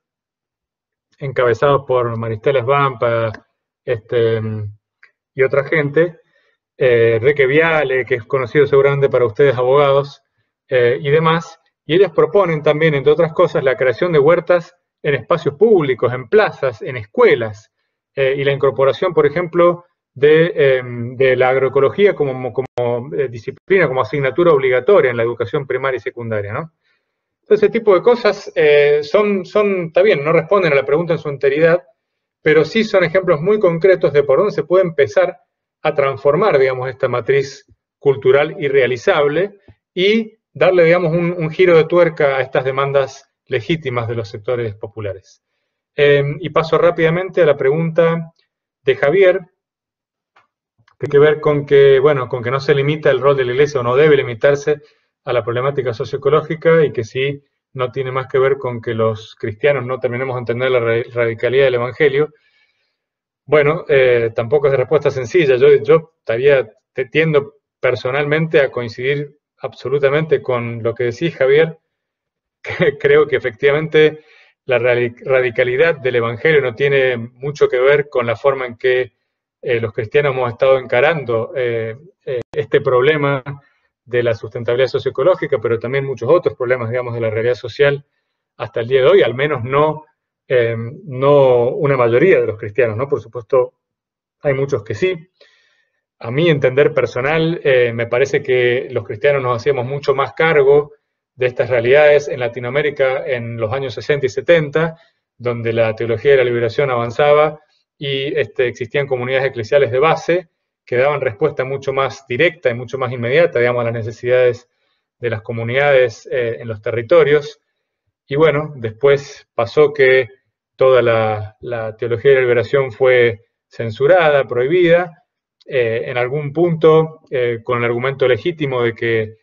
encabezados por Maristela Svampa y otra gente, Enrique Viale, que es conocido seguramente para ustedes, abogados, y demás, y ellos proponen también, entre otras cosas, la creación de huertas en espacios públicos, en plazas, en escuelas, y la incorporación, por ejemplo, de la agroecología como disciplina, como asignatura obligatoria en la educación primaria y secundaria, ¿no? Entonces, ese tipo de cosas está bien, no responden a la pregunta en su enteridad, pero sí son ejemplos muy concretos de por dónde se puede empezar a transformar, digamos, esta matriz cultural irrealizable y darle, digamos, un giro de tuerca a estas demandas legítimas de los sectores populares. Y paso rápidamente a la pregunta de Javier, que tiene que ver con que, bueno, con que no se limita el rol de la Iglesia o no debe limitarse a la problemática socioecológica y que sí no tiene más que ver con que los cristianos no terminemos de entender la radicalidad del Evangelio. Bueno, tampoco es de respuesta sencilla. Yo tiendo personalmente a coincidir absolutamente con lo que decís, Javier, que creo que efectivamente la radicalidad del Evangelio no tiene mucho que ver con la forma en que los cristianos hemos estado encarando este problema de la sustentabilidad socioecológica, pero también muchos otros problemas, digamos, de la realidad social hasta el día de hoy, al menos no una mayoría de los cristianos, ¿no? Por supuesto, hay muchos que sí. A mi entender personal, me parece que los cristianos nos hacíamos mucho más cargo de estas realidades en Latinoamérica en los años 60 y 70, donde la teología de la liberación avanzaba y existían comunidades eclesiales de base que daban respuesta mucho más directa y mucho más inmediata, digamos, a las necesidades de las comunidades en los territorios. Y bueno, después pasó que toda la teología de la liberación fue censurada, prohibida, en algún punto con el argumento legítimo de que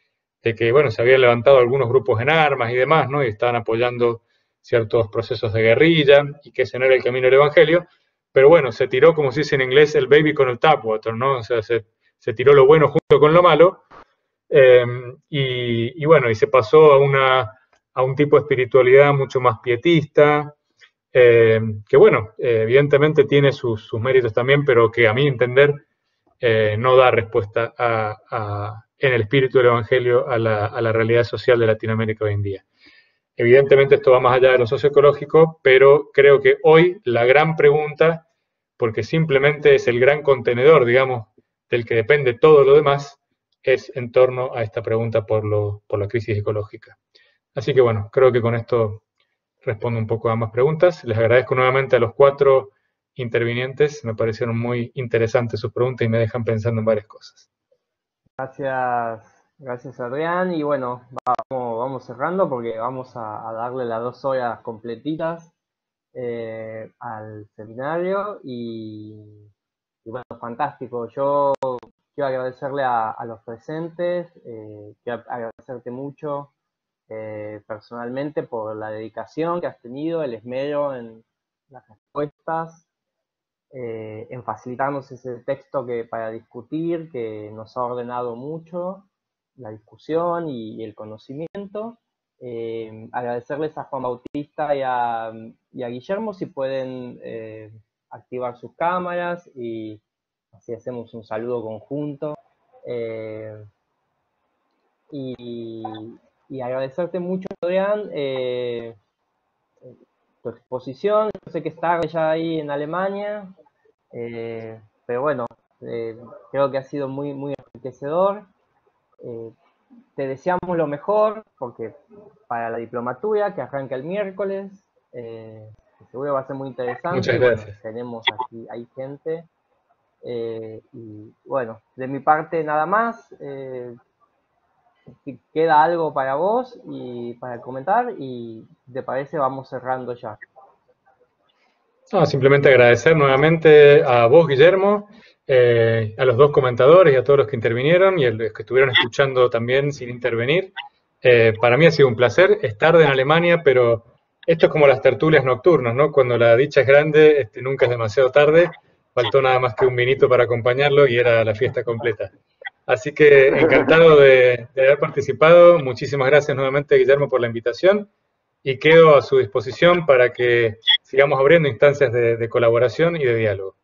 de que, bueno, se habían levantado algunos grupos en armas y demás, ¿no? Y estaban apoyando ciertos procesos de guerrilla y que ese no era el camino del Evangelio. Pero bueno, se tiró, como se dice en inglés, el baby con el tapwater, ¿no? O sea, se tiró lo bueno junto con lo malo. Y bueno, y se pasó a un tipo de espiritualidad mucho más pietista, que bueno, evidentemente tiene sus méritos también, pero que a mi entender no da respuesta en el espíritu del Evangelio a la realidad social de Latinoamérica hoy en día. Evidentemente esto va más allá de lo socioecológico, pero creo que hoy la gran pregunta, porque simplemente es el gran contenedor, digamos, del que depende todo lo demás, es en torno a esta pregunta por la crisis ecológica. Así que bueno, creo que con esto respondo un poco a ambas preguntas. Les agradezco nuevamente a los 4 intervinientes, me parecieron muy interesantes sus preguntas y me dejan pensando en varias cosas. Gracias Adrián, y bueno, vamos cerrando porque vamos a darle las 2 horas completitas al seminario y bueno, fantástico. Yo quiero agradecerle a los presentes, quiero agradecerte mucho personalmente por la dedicación que has tenido, el esmero en las respuestas, en facilitarnos ese texto para discutir, que nos ha ordenado mucho la discusión y el conocimiento. Agradecerles a Juan Bautista y a Guillermo si pueden activar sus cámaras y así hacemos un saludo conjunto. Y agradecerte mucho, Adrián, tu exposición. Yo sé que es tarde ya ahí en Alemania, pero bueno, creo que ha sido muy, muy enriquecedor. Te deseamos lo mejor, porque para la diplomatura que arranca el miércoles, seguro va a ser muy interesante. Muchas gracias. Bueno, tenemos aquí, hay gente. Y bueno, de mi parte nada más. Si queda algo para vos y para comentar, y si te parece vamos cerrando ya. No, simplemente agradecer nuevamente a vos, Guillermo, a los 2 comentadores y a todos los que intervinieron y a los que estuvieron escuchando también sin intervenir. Para mí ha sido un placer. Es tarde en Alemania, pero esto es como las tertulias nocturnas, ¿no? Cuando la dicha es grande, nunca es demasiado tarde. Faltó nada más que un vinito para acompañarlo y era la fiesta completa. Así que encantado de haber participado. Muchísimas gracias nuevamente, Guillermo, por la invitación. Y quedo a su disposición para que sigamos abriendo instancias de colaboración y de diálogo.